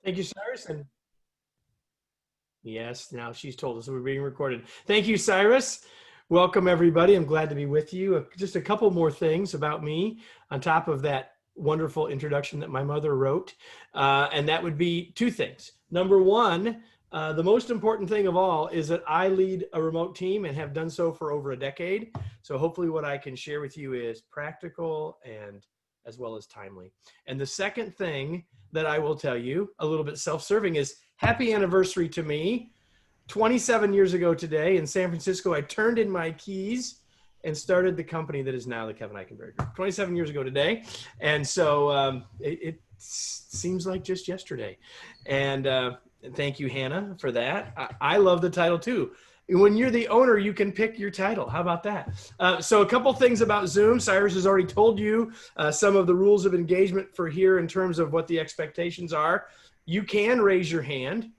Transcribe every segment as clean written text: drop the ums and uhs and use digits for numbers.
Thank you, Cyrus. And yes, now she's told us we're being recorded. Thank you, Cyrus. Welcome, everybody. I'm glad to be with you. Just a couple more things about me on top of that wonderful introduction that my mother wrote. And that would be two things. Number one, the most important thing of all is that I lead a remote team and have done so for over a decade. So hopefully what I can share with you is practical and as well as timely. And the second thing that I will tell you, a little bit self-serving, is happy anniversary to me. 27 years ago today in San Francisco, I turned in my keys and started the company that is now the Kevin Eichenberg Group. 27 years ago today. And so it seems like just yesterday. And thank you, Hannah, for that. I love the title too. When you're the owner, you can pick your title. How about that? So a couple things about Zoom. Cyrus has already told you some of the rules of engagement for here in terms of what the expectations are. You can raise your hand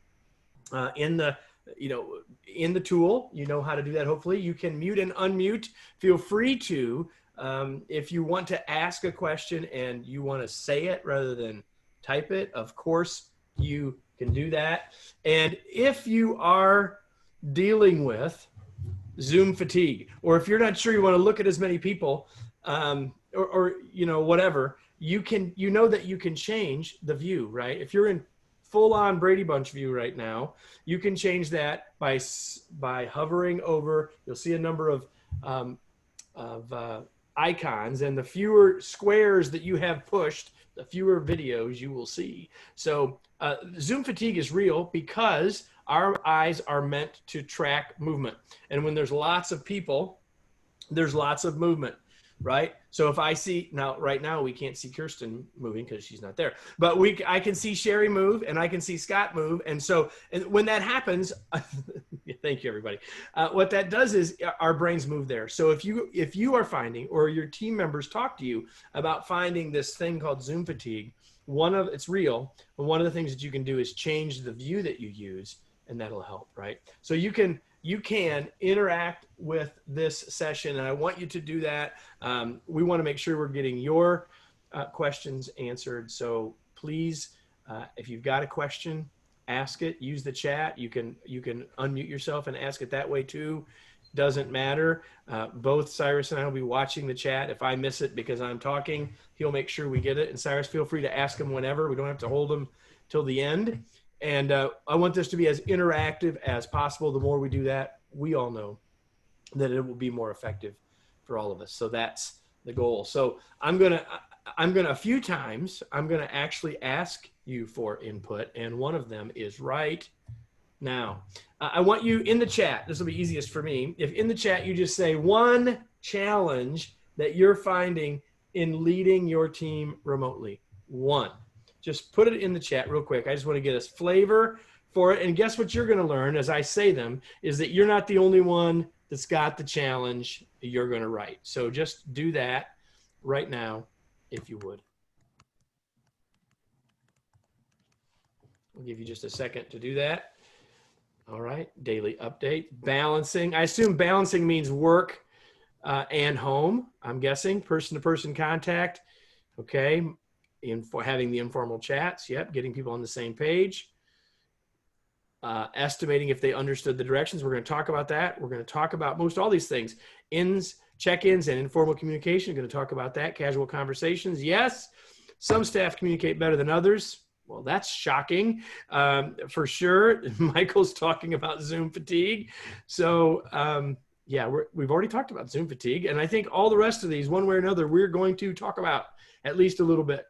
in the tool. You know how to do that, hopefully. You can mute and unmute. Feel free to, if you want to ask a question and you want to say it rather than type it, of course, you can do that. And if you are dealing with Zoom fatigue, or if you're not sure you want to look at as many people, or whatever, you know that you can change the view, right? If you're in full-on Brady Bunch view right now, you can change that by hovering over. You'll see a number of icons, and the fewer squares that you have pushed, the fewer videos you will see. So Zoom fatigue is real because our eyes are meant to track movement. And when there's lots of people, there's lots of movement, right? So if I see, right now we can't see Kirsten moving because she's not there, but I can see Sherry move and I can see Scott move. And so when that happens, thank you, everybody. What that does is our brains move there. So if you are finding, or your team members talk to you about finding this thing called Zoom fatigue, it's real, but one of the things that you can do is change the view that you use, and that'll help, right? So you can interact with this session, and I want you to do that. We want to make sure we're getting your questions answered. So please, if you've got a question, ask it. Use the chat. You can unmute yourself and ask it that way too. Doesn't matter. Both Cyrus and I will be watching the chat. If I miss it because I'm talking, he'll make sure we get it. And Cyrus, feel free to ask him whenever. We don't have to hold him till the end. And I want this to be as interactive as possible. The more we do that, we all know that it will be more effective for all of us. So that's the goal. So I'm gonna a few times, I'm gonna actually ask you for input, and one of them is right now. I want you in the chat. This will be easiest for me. If in the chat you just say one challenge that you're finding in leading your team remotely. One. Just put it in the chat real quick. I just want to get a flavor for it. And guess what you're going to learn as I say them is that you're not the only one that's got the challenge you're going to write. So just do that right now, if you would. I'll give you just a second to do that. All right. Daily update. Balancing. I assume balancing means work and home. I'm guessing person-to-person contact. Okay. Having the informal chats, yep, getting people on the same page, estimating if they understood the directions. We're going to talk about that. We're going to talk about most all these things, check-ins, and informal communication. We're going to talk about that. Casual conversations, yes. Some staff communicate better than others. Well, that's shocking, for sure. Michael's talking about Zoom fatigue. So, yeah, we've already talked about Zoom fatigue, and I think all the rest of these, one way or another, we're going to talk about at least a little bit.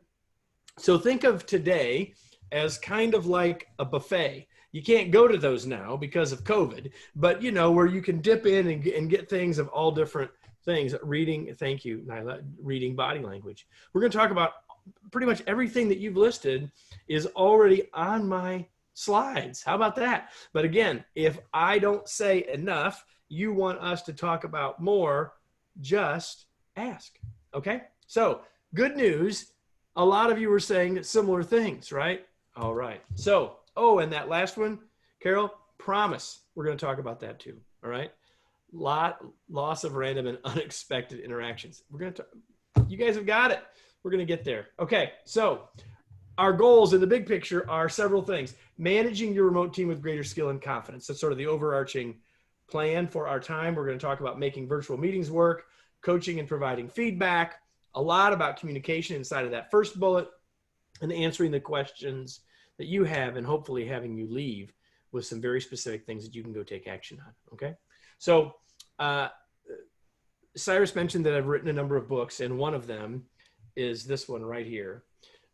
So think of today as kind of like a buffet. You can't go to those now because of COVID, but where you can dip in and get things of all different things. Reading, thank you, Nyla, reading body language. We're going to talk about pretty much everything that you've listed is already on my slides. How about that? But again, if I don't say enough, you want us to talk about more, just ask. Okay? So good news. A lot of you were saying similar things, right? All right. So, and that last one, Carol, promise we're going to talk about that too. All right. Loss of random and unexpected interactions. We're going to, you guys have got it. We're going to get there. Okay. So our goals in the big picture are several things. Managing your remote team with greater skill and confidence. That's sort of the overarching plan for our time. We're going to talk about making virtual meetings work, coaching and providing feedback, a lot about communication inside of that first bullet, and answering the questions that you have, and hopefully having you leave with some very specific things that you can go take action on. Okay. So Cyrus mentioned that I've written a number of books, and one of them is this one right here.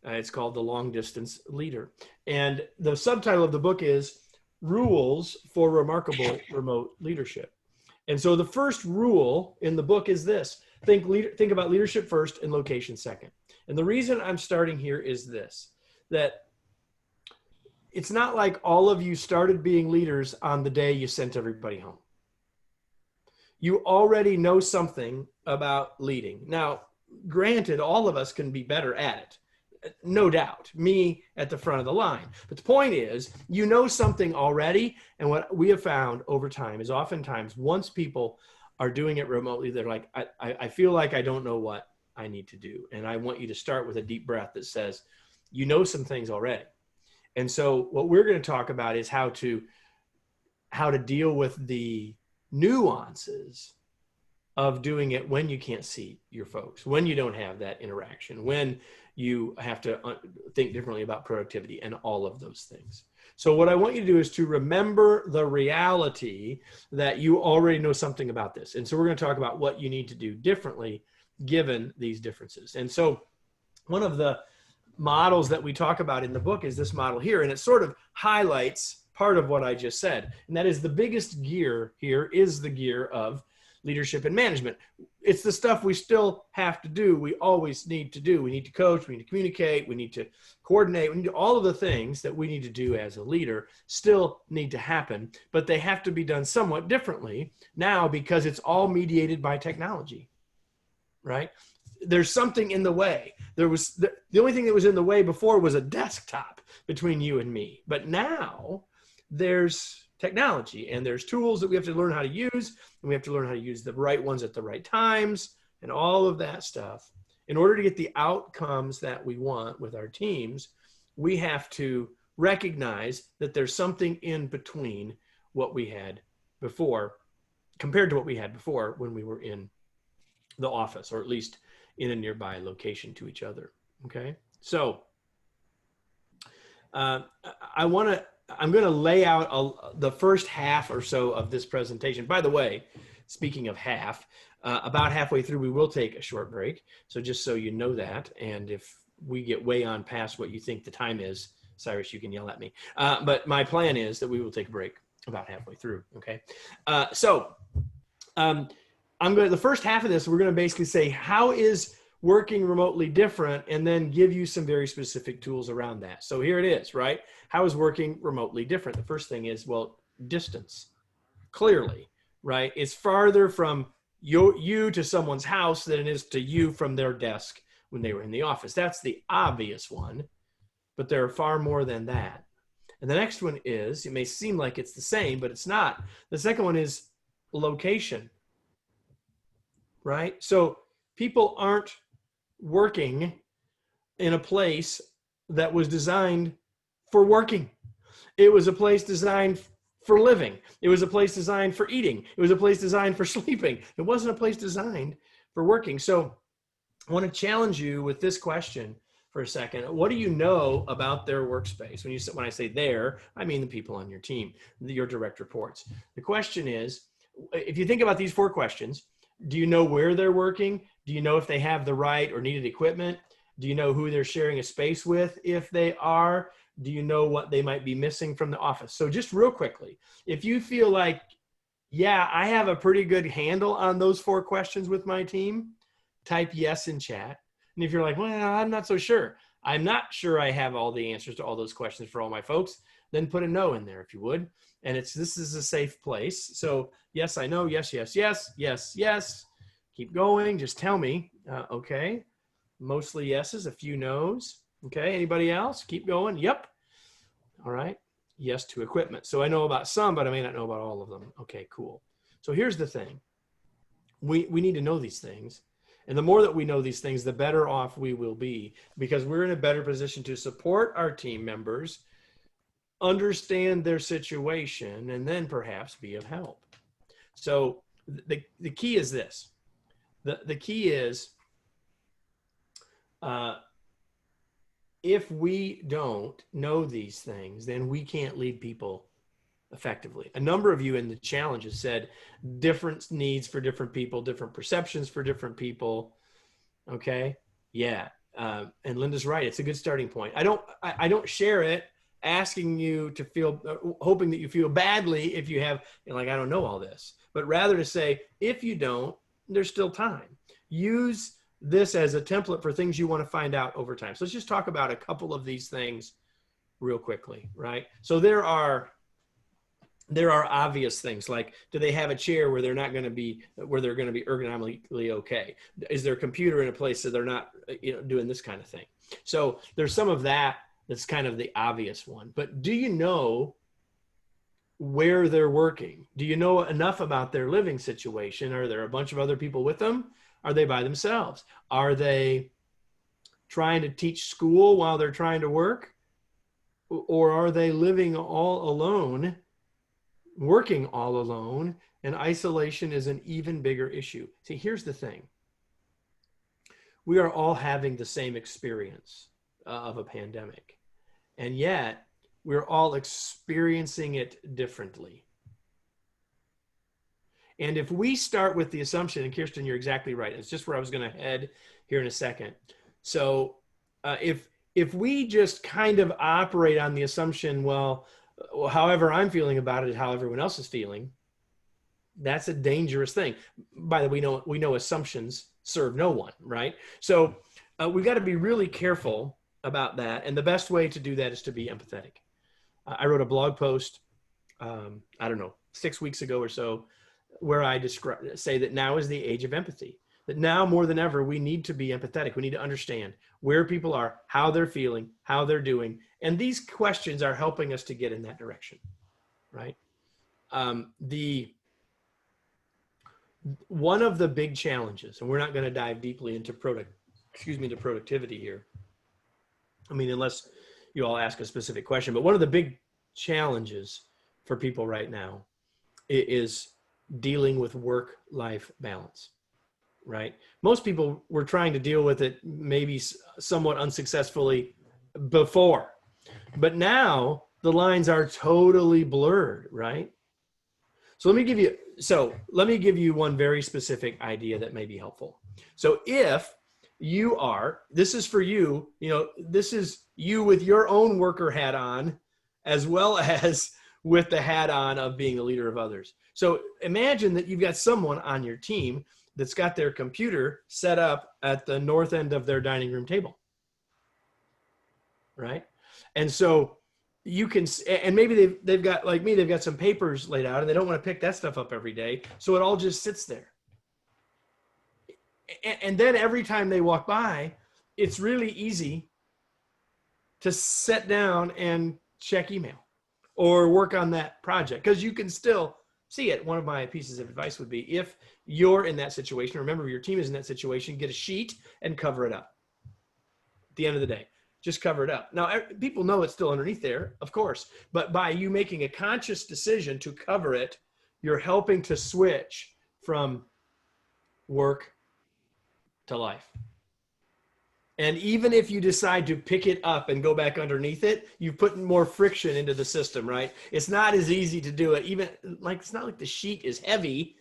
It's called The Long Distance Leader. And the subtitle of the book is Rules for Remarkable Remote Leadership. And so the first rule in the book is this: think about leadership first and location second. And the reason I'm starting here is this, that it's not like all of you started being leaders on the day you sent everybody home. You already know something about leading. Now, granted, all of us can be better at it. No doubt, me at the front of the line. But the point is, you know something already. And what we have found over time is oftentimes once people are doing it remotely, they're like, I feel like I don't know what I need to do. And I want you to start with a deep breath that says, you know some things already. And so what we're going to talk about is how to deal with the nuances of doing it when you can't see your folks, when you don't have that interaction, when you have to think differently about productivity and all of those things. So what I want you to do is to remember the reality that you already know something about this. And so we're going to talk about what you need to do differently given these differences. And so one of the models that we talk about in the book is this model here, and it sort of highlights part of what I just said. And that is the biggest gear here is the gear of leadership and management. It's the stuff we still have to do. We always need to do. We need to coach, we need to communicate, we need to coordinate, we need to, all of the things that we need to do as a leader still need to happen, but they have to be done somewhat differently now because it's all mediated by technology, right? There's something in the way. The only thing that was in the way before was a desktop between you and me, but now there's technology and there's tools that we have to learn how to use, and we have to learn how to use the right ones at the right times and all of that stuff. In order to get the outcomes that we want with our teams, we have to recognize that there's something in between what we had before compared to what we had before when we were in the office, or at least in a nearby location to each other. Okay. So I'm going to lay out the first half or so of this presentation. By the way, speaking of half, about halfway through, we will take a short break. So just so you know that, and if we get way on past what you think the time is, Cyrus, you can yell at me. But my plan is that we will take a break about halfway through. Okay. The first half of this, we're going to basically say, how is working remotely different, and then give you some very specific tools around that. So here it is, right? How is working remotely different? The first thing is, well, distance, clearly, right? It's farther from you to someone's house than it is to you from their desk when they were in the office. That's the obvious one, but there are far more than that. And the next one is, it may seem like it's the same, but it's not. The second one is location, right? So people aren't working in a place that was designed for working. It was a place designed for living. It was a place designed for eating. It was a place designed for sleeping. It wasn't a place designed for working. So I want to challenge you with this question for a second. What do you know about their workspace? When I say their, I mean the people on your team, your direct reports. The question is, if you think about these 4 questions, do you know where they're working? Do you know if they have the right or needed equipment? Do you know who they're sharing a space with if they are? Do you know what they might be missing from the office? So just real quickly, if you feel like, yeah, I have a pretty good handle on those 4 questions with my team, type yes in chat. And if you're like, well, I'm not so sure. I'm not sure I have all the answers to all those questions for all my folks, then put a no in there if you would. And this is a safe place. So yes, I know, yes, yes, yes, yes, yes. Keep going, just tell me, okay. Mostly yeses, a few no's. Okay, anybody else? Keep going, yep. All right, yes to equipment. So I know about some, but I may not know about all of them. Okay, cool. So here's the thing. We need to know these things. And the more that we know these things, the better off we will be, because we're in a better position to support our team members, understand their situation, and then perhaps be of help. So the key is this. The key is, if we don't know these things, then we can't lead people effectively. A number of you in the challenges said different needs for different people, different perceptions for different people. Okay. Yeah. And Linda's right. It's a good starting point. I don't share it asking you to feel, hoping that you feel badly if you have, like, I don't know all this, but rather to say, if you don't, there's still time. Use this as a template for things you want to find out over time. So let's just talk about a couple of these things real quickly, right? So there are obvious things, like, do they have a chair where they're going to be ergonomically okay? Is their computer in a place so they're not, doing this kind of thing? So there's some of that that's kind of the obvious one. But do you know where they're working? Do you know enough about their living situation? Are there a bunch of other people with them? Are they by themselves? Are they trying to teach school while they're trying to work? Or are they living all alone, working all alone, and isolation is an even bigger issue? See, here's the thing. We are all having the same experience of a pandemic, and yet we're all experiencing it differently. And if we start with the assumption, and Kirsten, you're exactly right, it's just where I was going to head here in a second. So if we just kind of operate on the assumption, well, however I'm feeling about it is how everyone else is feeling, that's a dangerous thing. By the way, we know assumptions serve no one, right? So we've got to be really careful about that. And the best way to do that is to be empathetic. I wrote a blog post, I don't know, 6 weeks ago or so, where I say that now is the age of empathy, that now more than ever, we need to be empathetic. We need to understand where people are, how they're feeling, how they're doing. And these questions are helping us to get in that direction, right? One of the big challenges, and we're not going to dive deeply into productivity here. I mean, unless you all ask a specific question, but one of the big challenges for people right now is dealing with work-life balance, right? Most people were trying to deal with it maybe somewhat unsuccessfully before, but now the lines are totally blurred, right? So let me give you one very specific idea that may be helpful. So if you are, this is for you, this is you with your own worker hat on, as well as with the hat on of being a leader of others. So imagine that you've got someone on your team that's got their computer set up at the north end of their dining room table, right? And so you can, and maybe they've got, like me, they've got some papers laid out and they don't want to pick that stuff up every day. So it all just sits there. And then every time they walk by, it's really easy to sit down and check email or work on that project, because you can still see it. One of my pieces of advice would be, if you're in that situation, remember your team is in that situation, get a sheet and cover it up. At the end of the day, just cover it up. Now, people know it's still underneath there, of course, but by you making a conscious decision to cover it, you're helping to switch from work to life. And even if you decide to pick it up and go back underneath it, you've put more friction into the system, right? It's not as easy to do it. Even like, it's not like the sheet is heavy,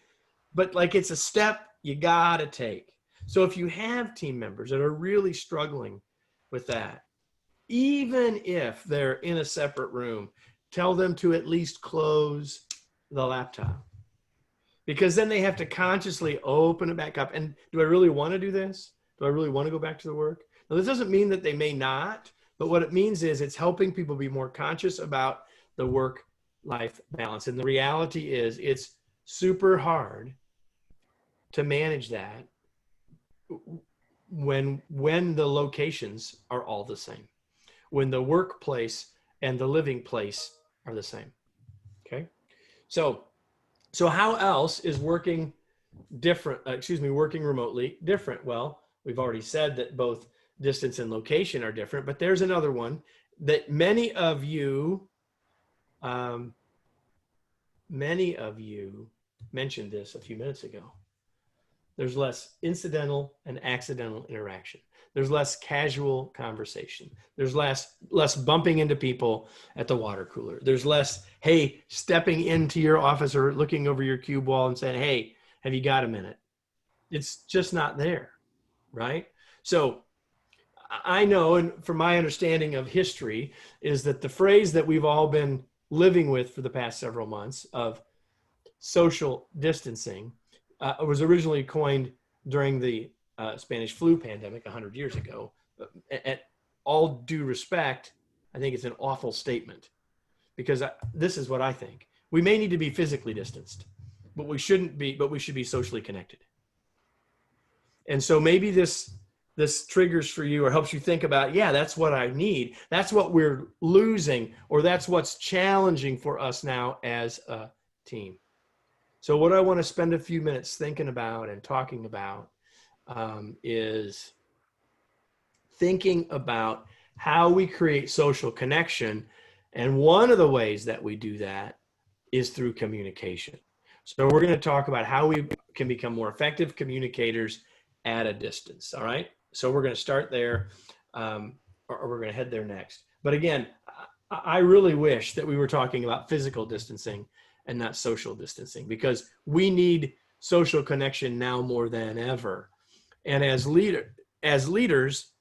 but like it's a step you gotta take. So if you have team members that are really struggling with that, even if they're in a separate room, tell them to at least close the laptop, because then they have to consciously open it back up. And do I really want to do this? Do I really want to go back to the work? Now, this doesn't mean that they may not, but what it means is it's helping people be more conscious about the work-life balance. And the reality is it's super hard to manage that when the locations are all the same, when the workplace and the living place are the same. Okay. So how else is working different, working remotely, different. Well, we've already said that both distance and location are different, but there's another one that many of you mentioned this a few minutes ago. There's less incidental and accidental interaction. There's less casual conversation. There's less bumping into people at the water cooler. There's less, hey, stepping into your office or looking over your cube wall and saying, hey, have you got a minute? It's just not there, right? So I know, and from my understanding of history, is that the phrase that we've all been living with for the past several months of social distancing was originally coined during the Spanish flu pandemic 100 years ago. At all due respect, I think it's an awful statement, because this is what I think. We may need to be physically distanced, but we shouldn't be, but we should be socially connected. And so maybe this triggers for you or helps you think about, yeah, that's what I need. That's what we're losing, or that's what's challenging for us now as a team. So what I want to spend a few minutes thinking about and talking about is thinking about how we create social connection. And one of the ways that we do that is through communication. So we're going to talk about how we can become more effective communicators at a distance. All right. So we're going to start there, or we're going to head there next. But again, I really wish that we were talking about physical distancing and not social distancing, because we need social connection now more than ever. And as leaders,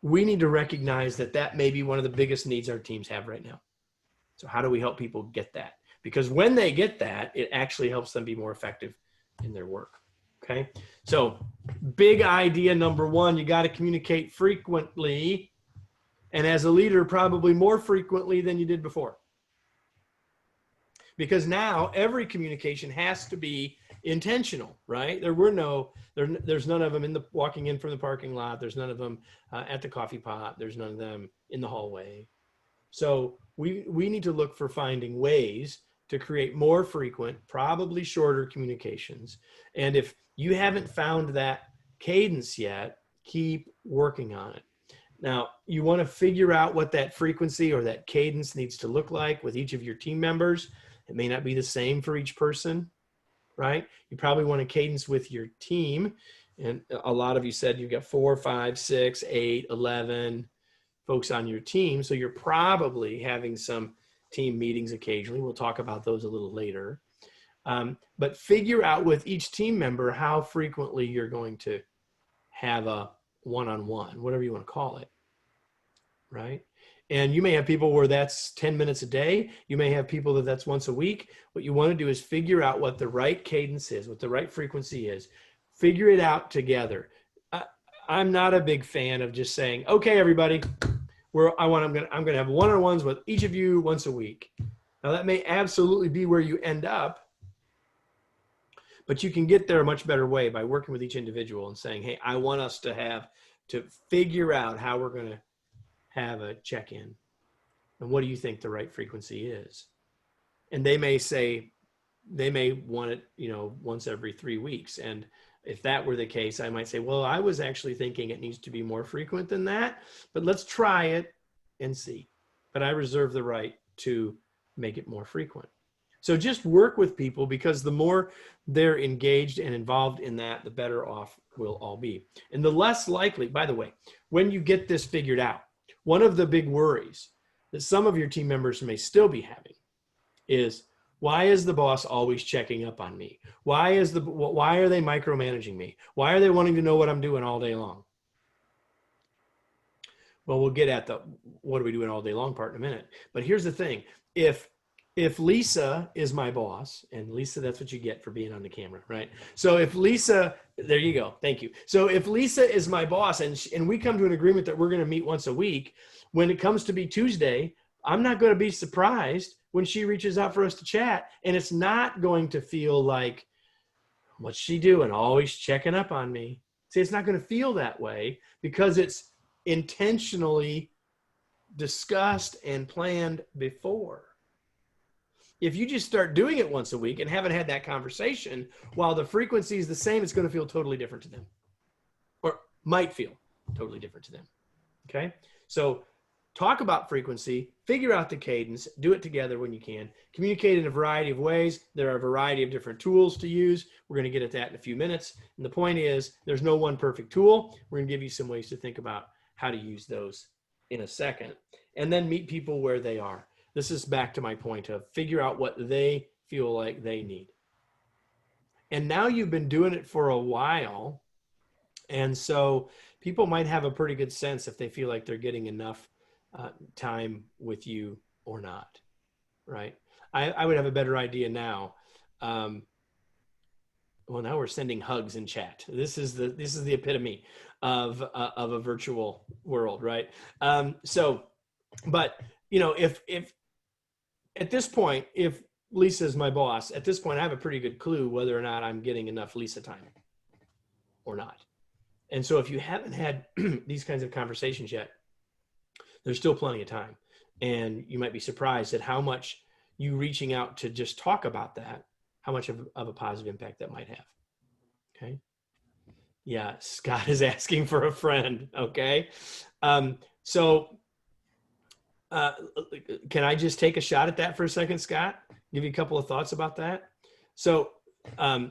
we need to recognize that may be one of the biggest needs our teams have right now. So how do we help people get that? Because when they get that, it actually helps them be more effective in their work. Okay. So big idea number one, you got to communicate frequently. And as a leader, probably more frequently than you did before. Because now every communication has to be intentional, right? There's none of them walking in from the parking lot. There's none of them at the coffee pot. There's none of them in the hallway. So we need to look for finding ways to create more frequent, probably shorter communications. And if you haven't found that cadence yet, keep working on it. Now, you want to figure out what that frequency or that cadence needs to look like with each of your team members. It may not be the same for each person, right? You probably want a cadence with your team. And a lot of you said you've got 4, 5, 6, 8, 11 folks on your team. So you're probably having some team meetings occasionally. We'll talk about those a little later. But figure out with each team member how frequently you're going to have a one-on-one, whatever you want to call it, right? And you may have people where that's 10 minutes a day. You may have people that's once a week. What you want to do is figure out what the right cadence is, what the right frequency is. Figure it out together. I'm not a big fan of just saying, okay, everybody, I'm going to have one-on-ones with each of you once a week. Now that may absolutely be where you end up, but you can get there a much better way by working with each individual and saying, hey, I want us to figure out how we're going to have a check-in. And what do you think the right frequency is? And they may want it, once every 3 weeks. And if that were the case, I might say, well, I was actually thinking it needs to be more frequent than that, but let's try it and see. But I reserve the right to make it more frequent. So just work with people, because the more they're engaged and involved in that, the better off we'll all be. And the less likely, by the way, when you get this figured out, one of the big worries that some of your team members may still be having is, why is the boss always checking up on me? Why are they micromanaging me? Why are they wanting to know what I'm doing all day long? Well, we'll get at the what are we doing all day long part in a minute. But here's the thing. If Lisa is my boss, and Lisa, that's what you get for being on the camera, right? So if Lisa, there you go. Thank you. So if Lisa is my boss and we come to an agreement that we're going to meet once a week, when it comes to be Tuesday, I'm not going to be surprised when she reaches out for us to chat. And it's not going to feel like, what's she doing? Always checking up on me. See, it's not going to feel that way, because it's intentionally discussed and planned before. If you just start doing it once a week and haven't had that conversation, while the frequency is the same, it's going to feel totally different to them, or might feel totally different to them. Okay. So talk about frequency, figure out the cadence, do it together when you can, communicate in a variety of ways. There are a variety of different tools to use. We're going to get at that in a few minutes. And the point is, there's no one perfect tool. We're going to give you some ways to think about how to use those in a second, and then meet people where they are. This is back to my point of figure out what they feel like they need. And now you've been doing it for a while. And so people might have a pretty good sense if they feel like they're getting enough time with you or not, right? I would have a better idea now. Well, now we're sending hugs in chat. This is the epitome of a virtual world, right? But you know, if at this point, if Lisa's my boss, at this point, I have a pretty good clue whether or not I'm getting enough Lisa time or not. And so if you haven't had these kinds of conversations yet, there's still plenty of time. And you might be surprised at how much you reaching out to just talk about that, how much of a positive impact that might have. Okay. Yeah. Scott is asking for a friend. Okay. Can I just take a shot at that for a second, Scott? Give you a couple of thoughts about that. So, of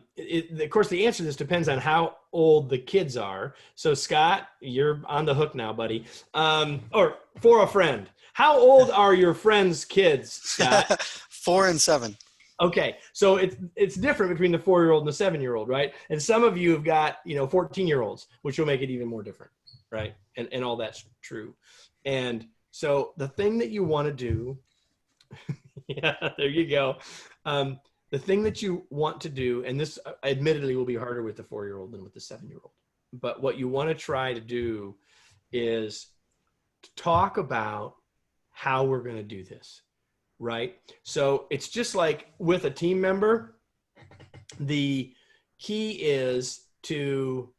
course, the answer to this depends on how old the kids are. So, Scott, you're on the hook now, buddy. Or for a friend. How old are your friends' kids, Scott? 4 and 7. Okay, so it's different between the 4-year-old and the 7-year-old, right? And some of you have got 14-year-olds, which will make it even more different, right? And all that's true. And so the thing that you want to do, yeah, there you go. The thing that you want to do, and this admittedly will be harder with the 4-year-old than with the 7-year-old, but what you want to try to do is talk about how we're going to do this, right? So it's just like with a team member, the key is to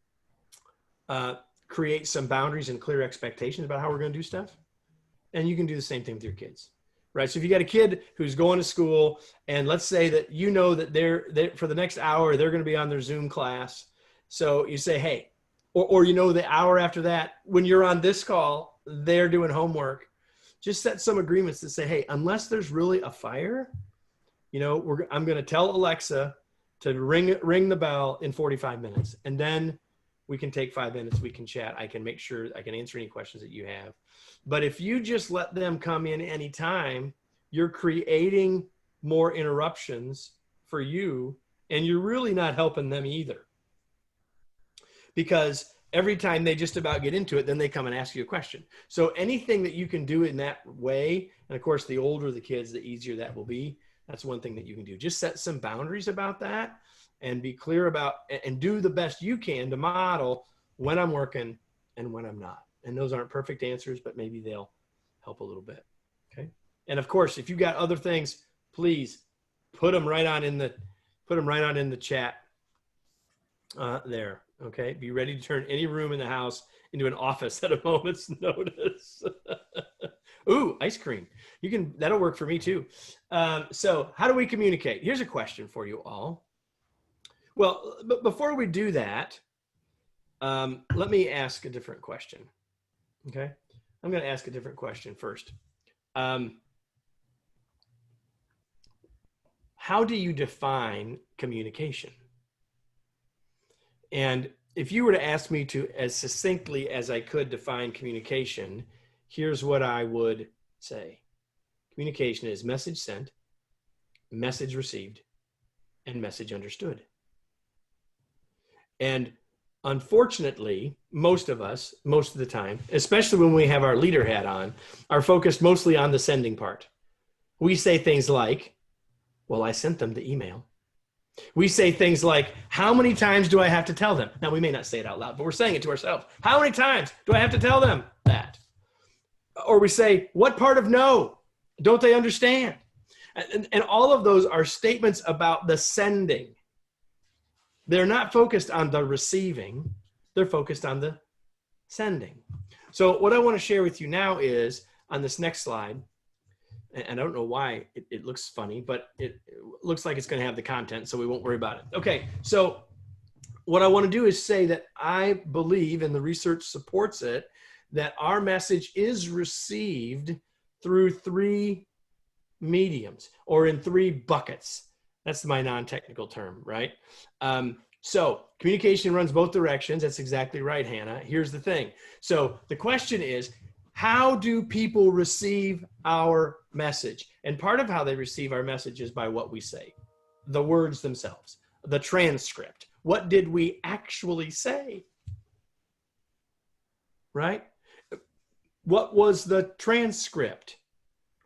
create some boundaries and clear expectations about how we're going to do stuff. And you can do the same thing with your kids, right? So if you got a kid who's going to school, and let's say that you know that they're for the next hour, they're going to be on their Zoom class. So you say, hey, or the hour after that, when you're on this call, they're doing homework. Just set some agreements that say, hey, unless there's really a fire, I'm going to tell Alexa to ring the bell in 45 minutes. And then we can take 5 minutes, we can chat. I can make sure I can answer any questions that you have. But if you just let them come in anytime, you're creating more interruptions for you, and you're really not helping them either. Because every time they just about get into it, then they come and ask you a question. So anything that you can do in that way, and of course, the older the kids, the easier that will be. That's one thing that you can do. Just set some boundaries about that and be clear about, and do the best you can to model when I'm working and when I'm not. And those aren't perfect answers, but maybe they'll help a little bit. Okay. And of course, if you got other things, please put them right on in the chat there. Okay. Be ready to turn any room in the house into an office at a moment's notice. Ooh, ice cream. That'll work for me too. So how do we communicate? Here's a question for you all. Well, but before we do that, let me ask a different question. Okay. I'm going to ask a different question first. How do you define communication? And if you were to ask me to, as succinctly as I could, define communication, here's what I would say. Communication is message sent, message received, and message understood. And unfortunately, most of us, most of the time, especially when we have our leader hat on, are focused mostly on the sending part. We say things like, well, I sent them the email. We say things like, how many times do I have to tell them? Now, we may not say it out loud, but we're saying it to ourselves. How many times do I have to tell them that? Or we say, what part of no don't they understand? And all of those are statements about the sending. They're not focused on the receiving. They're focused on the sending. So what I want to share with you now is, on this next slide, And I don't know why it looks funny, but it looks like it's going to have the content, so we won't worry about it. Okay, so what I want to do is say that I believe, and the research supports it, that our message is received through three mediums, or in three buckets. That's my non-technical term, right? So communication runs both directions. That's exactly right, Hannah. Here's the thing. So the question is, how do people receive our message? And part of how they receive our message is by what we say, the words themselves, the transcript. What did we actually say? Right? What was the transcript?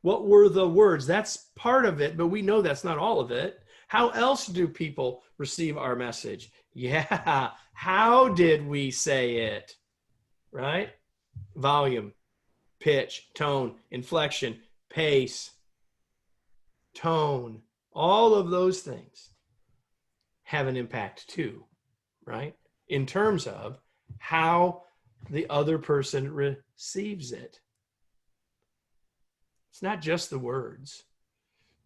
What were the words? That's part of it, but we know that's not all of it. How else do people receive our message? Yeah. How did we say it? Right? Volume, pitch, tone, inflection, pace, tone, all of those things have an impact too, right? In terms of how the other person receives it. It's not just the words,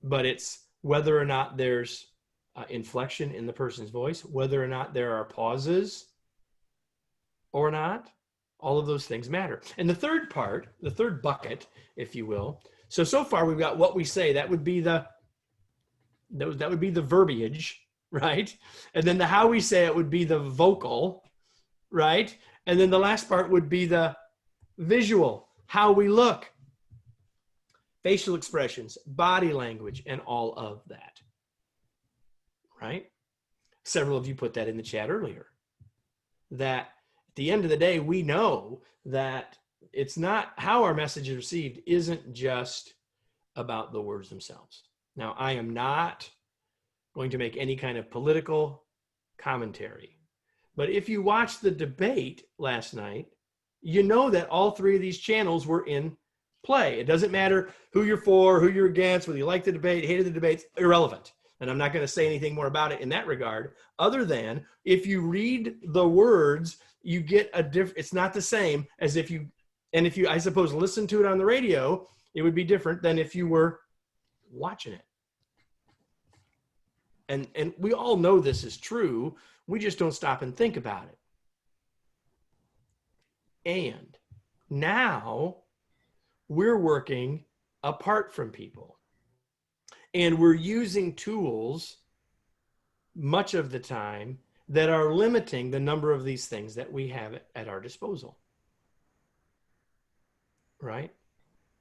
but it's whether or not there's inflection in the person's voice, whether or not there are pauses or not. All of those things matter. And the third part, the third bucket, if you will. So far we've got what we say. That would be the verbiage, right? And then the how we say it would be the vocal, right? And then the last part would be the visual, how we look, facial expressions, body language, and all of that, right? Several of you put that in the chat earlier, that at the end of the day, we know that it's not how our message is received isn't just about the words themselves. Now, I am not going to make any kind of political commentary, but if you watched the debate last night, you know that all three of these channels were in play. It doesn't matter who you're for, who you're against, whether you like the debate, hated the debates, irrelevant. And I'm not going to say anything more about it in that regard, other than if you read the words, you get a different, it's not the same as if you, I suppose, listen to it on the radio, it would be different than if you were watching it. And we all know this is true. We just don't stop and think about it. And now we're working apart from people. And we're using tools much of the time that are limiting the number of these things that we have at our disposal. Right?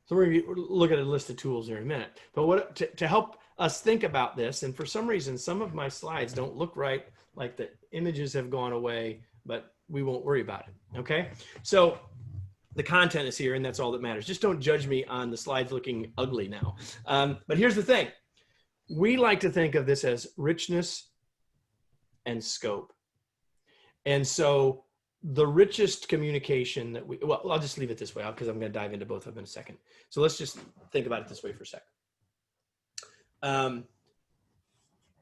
So we're going to look at a list of tools here in a minute. But to help us think about this, and for some reason, some of my slides don't look right, like the images have gone away, but we won't worry about it. Okay? So the content is here, and that's all that matters. Just don't judge me on the slides looking ugly now. But here's the thing. We like to think of this as richness and scope. And so the richest communication that well, I'll just leave it this way because I'm going to dive into both of them in a second. So let's just think about it this way for a second.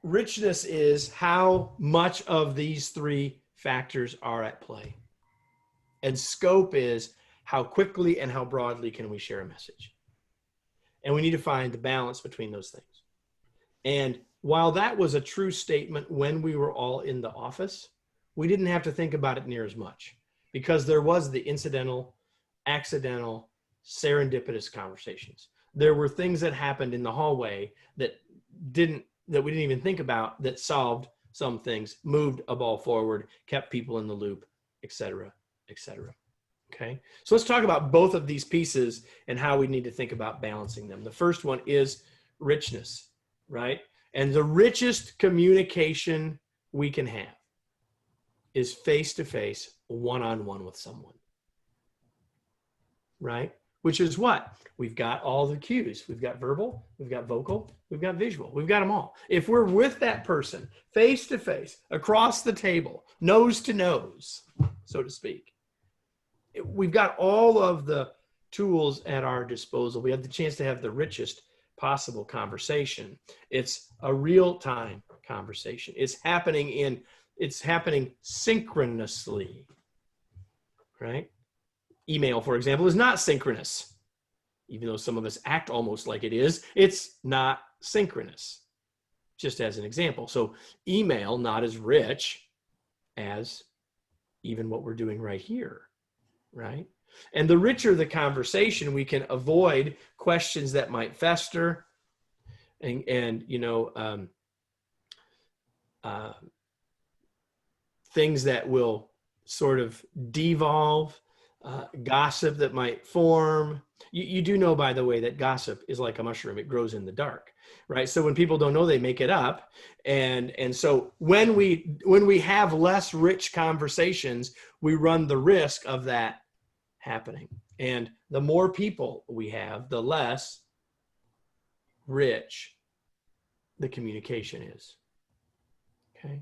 Richness is how much of these three factors are at play. And scope is how quickly and how broadly can we share a message. And we need to find the balance between those things. And while that was a true statement when we were all in the office, we didn't have to think about it near as much because there was the incidental, accidental, serendipitous conversations. There were things that happened in the hallway that we didn't even think about that solved some things, moved a ball forward, kept people in the loop, et cetera, et cetera. Okay, so let's talk about both of these pieces and how we need to think about balancing them. The first one is richness, right? And the richest communication we can have is face-to-face, one-on-one with someone, right? Which is what? We've got all the cues. We've got verbal, we've got vocal, we've got visual. We've got them all. If we're with that person, face-to-face, across the table, nose to nose, so to speak, we've got all of the tools at our disposal. We have the chance to have the richest possible conversation. It's a real-time conversation. It's happening synchronously, right? Email, for example, is not synchronous. even though some of us act almost like it is, it's not synchronous, just as an example. So email, not as rich as even what we're doing right here, right? And the richer the conversation, we can avoid questions that might fester and things that will sort of devolve, gossip that might form. You do know, by the way, that gossip is like a mushroom. It grows in the dark, right? So when people don't know, they make it up. And so when we have less rich conversations, we run the risk of that happening. And the more people we have, the less rich the communication is. Okay?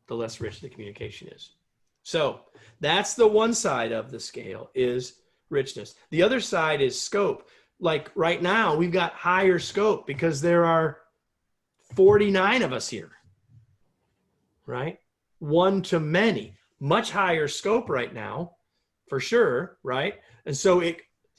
The less rich the communication is. So that's the one side of the scale, is richness. The other side is scope. Like right now, we've got higher scope because there are 49 of us here, right? One to many, much higher scope right now, for sure, right? And so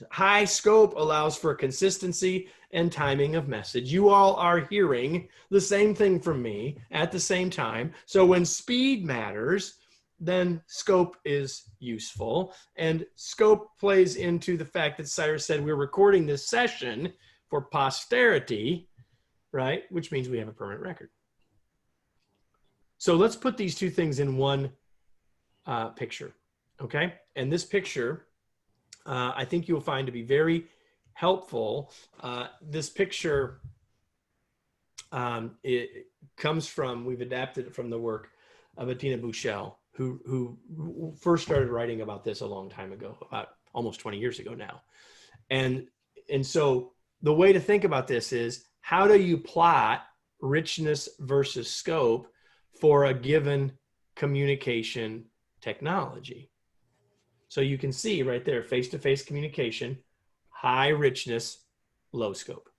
high scope allows for consistency and timing of message. You all are hearing the same thing from me at the same time. So when speed matters, then scope is useful. And scope plays into the fact that Cyrus said we're recording this session for posterity, right? Which means we have a permanent record. So let's put these two things in one picture, okay? And this picture, I think you'll find to be very helpful. This picture, it comes from, we've adapted it from the work of Bettina Buchel, who first started writing about this a long time ago, about almost 20 years ago now. And so the way to think about this is, how do you plot richness versus scope for a given communication technology? So you can see right there, face-to-face communication, high richness, low scope.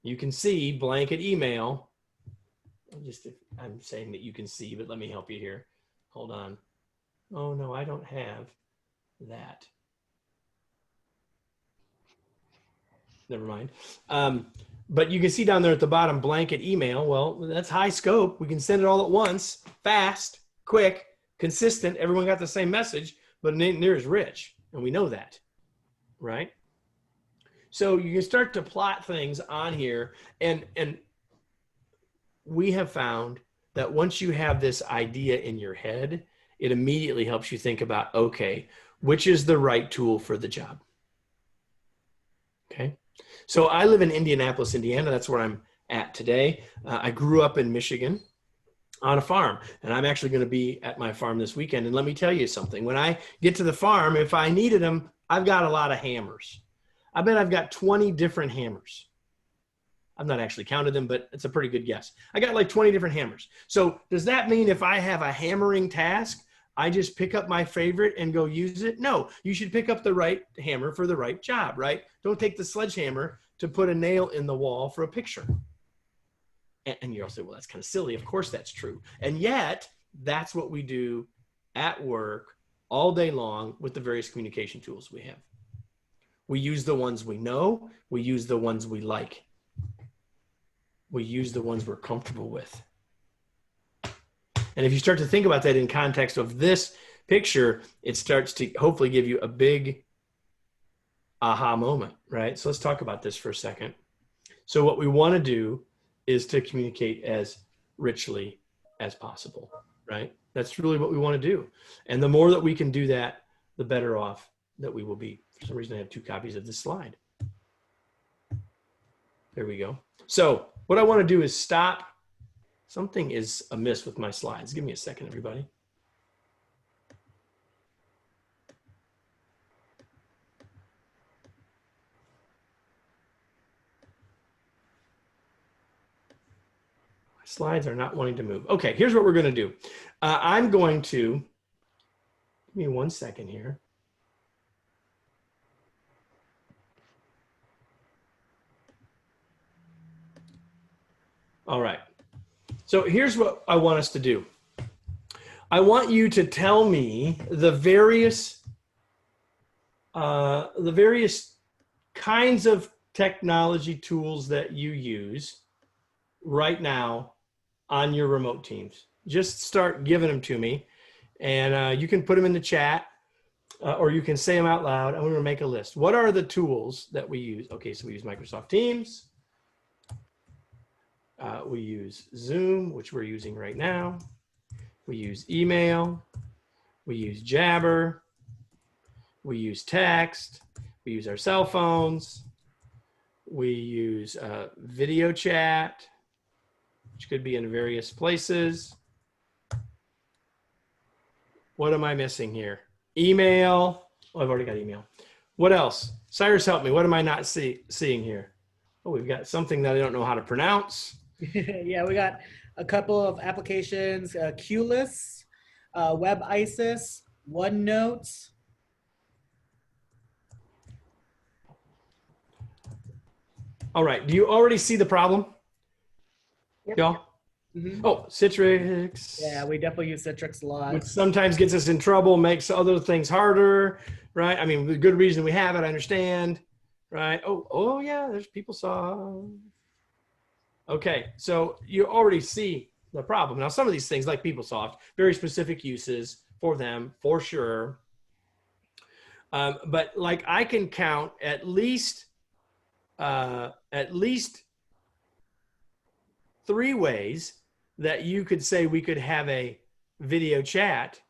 You can see blanket email. I'm saying that you can see, but let me help you here. Hold on. Oh no, I don't have that. Never mind. But you can see down there at the bottom, blanket email. Well, that's high scope. We can send it all at once, fast, quick, consistent. Everyone got the same message, but it ain't near as rich. And we know that, right? So you can start to plot things on here. And we have found that once you have this idea in your head, it immediately helps you think about, okay, which is the right tool for the job? Okay. So I live in Indianapolis, Indiana. That's where I'm at today. I grew up in Michigan on a farm, and I'm actually going to be at my farm this weekend. And let me tell you something. When I get to the farm, if I needed them, I've got a lot of hammers. I bet I've got 20 different hammers. I've not actually counted them, but it's a pretty good guess. I got like 20 different hammers. So does that mean if I have a hammering task, I just pick up my favorite and go use it? No, you should pick up the right hammer for the right job, right? Don't take the sledgehammer to put a nail in the wall for a picture. And you'll say, well, that's kind of silly. Of course that's true. And yet that's what we do at work all day long with the various communication tools we have. We use the ones we know. We use the ones we like. We use the ones we're comfortable with. And if you start to think about that in context of this picture, it starts to hopefully give you a big aha moment, right? So let's talk about this for a second. So what we want to do is to communicate as richly as possible, right? That's really what we want to do. And the more that we can do that, the better off that we will be. For some reason, I have 2 copies of this slide. There we go. So what I want to do is stop. Something is amiss with my slides. Give me a second, everybody. My slides are not wanting to move. Okay, here's what we're going to do. I'm going to, give me 1 second here. All right. So here's what I want us to do. I want you to tell me the various kinds of technology tools that you use right now on your remote teams. Just start giving them to me, and you can put them in the chat, or you can say them out loud. I'm going to make a list. What are the tools that we use? Okay, so we use Microsoft Teams. We use Zoom, which we're using right now. We use email. We use Jabber. We use text. We use our cell phones. We use video chat, which could be in various places. What am I missing here? Email. Oh, I've already got email. What else? Cyrus, help me. What am I not seeing here? Oh, we've got something that I don't know how to pronounce. Yeah, we got a couple of applications, QList, WebIsis, OneNote. All right. Do you already see the problem? Yep. Y'all? Mm-hmm. Oh, Citrix. Yeah, we definitely use Citrix a lot. Which sometimes gets us in trouble, makes other things harder, right? I mean, the good reason we have it, I understand, right? Oh yeah, there's PeopleSoft. Okay, so you already see the problem. Now, some of these things like PeopleSoft, very specific uses for them, for sure. But like I can count at least 3 ways that you could say we could have a video chat,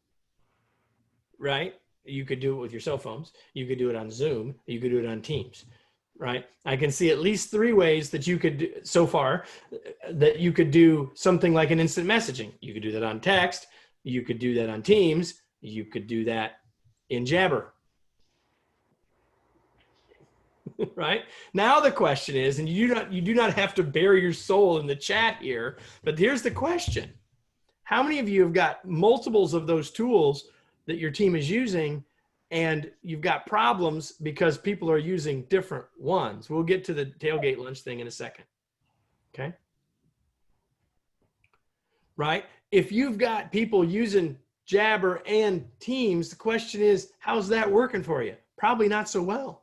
right? You could do it with your cell phones. You could do it on Zoom. You could do it on Teams, right? I can see at least 3 ways that you could do, so far, that you could do something like an instant messaging. You could do that on text. You could do that on Teams. You could do that in Jabber. Right now the question is, and you do not have to bury your soul in the chat here, but here's the question: how many of you have got multiples of those tools that your team is using, and you've got problems because people are using different ones? We'll get to the tailgate lunch thing in a second. Okay, right? If you've got people using Jabber and Teams, the question is, how's that working for you? Probably not so well.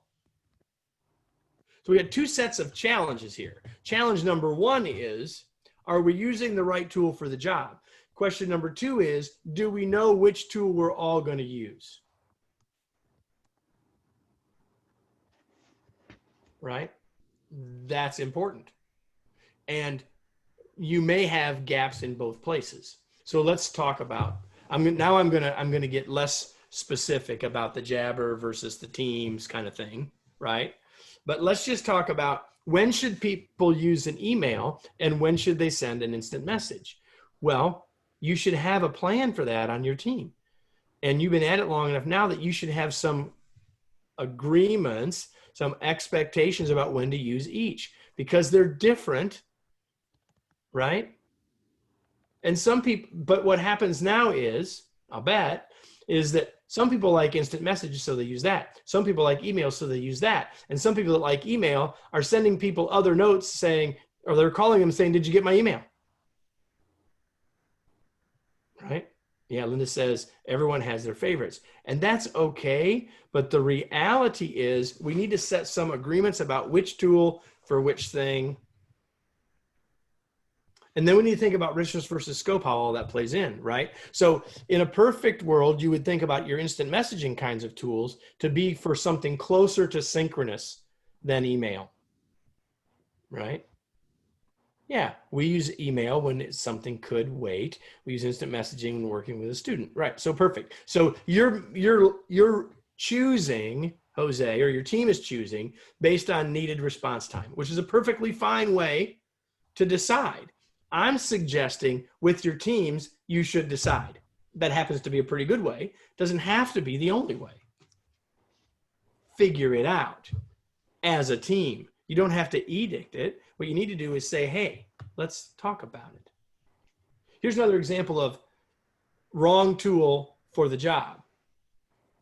So we had 2 sets of challenges here. Challenge number 1 is, are we using the right tool for the job? Question number 2 is, do we know which tool we're all going to use? Right? That's important. And you may have gaps in both places. So let's talk about, I'm going to get less specific about the Jabber versus the Teams kind of thing, right? But let's just talk about, when should people use an email and when should they send an instant message? Well, you should have a plan for that on your team. And you've been at it long enough now that you should have some agreements, some expectations about when to use each, because they're different, right? And some people, but what happens now is, I'll bet, is that some people like instant messages, so they use that. Some people like email, so they use that. And some people that like email are sending people other notes saying, or they're calling them saying, did you get my email? Right? Yeah, Linda says everyone has their favorites. And that's okay. But the reality is we need to set some agreements about which tool for which thing. And then we need to think about richness versus scope, how all that plays in, right? So in a perfect world, you would think about your instant messaging kinds of tools to be for something closer to synchronous than email, right? Yeah, we use email when something could wait. We use instant messaging when working with a student, right? So perfect. So you're choosing, Jose, or your team is choosing based on needed response time, which is a perfectly fine way to decide. I'm suggesting with your teams, you should decide. That happens to be a pretty good way. Doesn't have to be the only way. Figure it out as a team. You don't have to edict it. What you need to do is say, hey, let's talk about it. Here's another example of wrong tool for the job.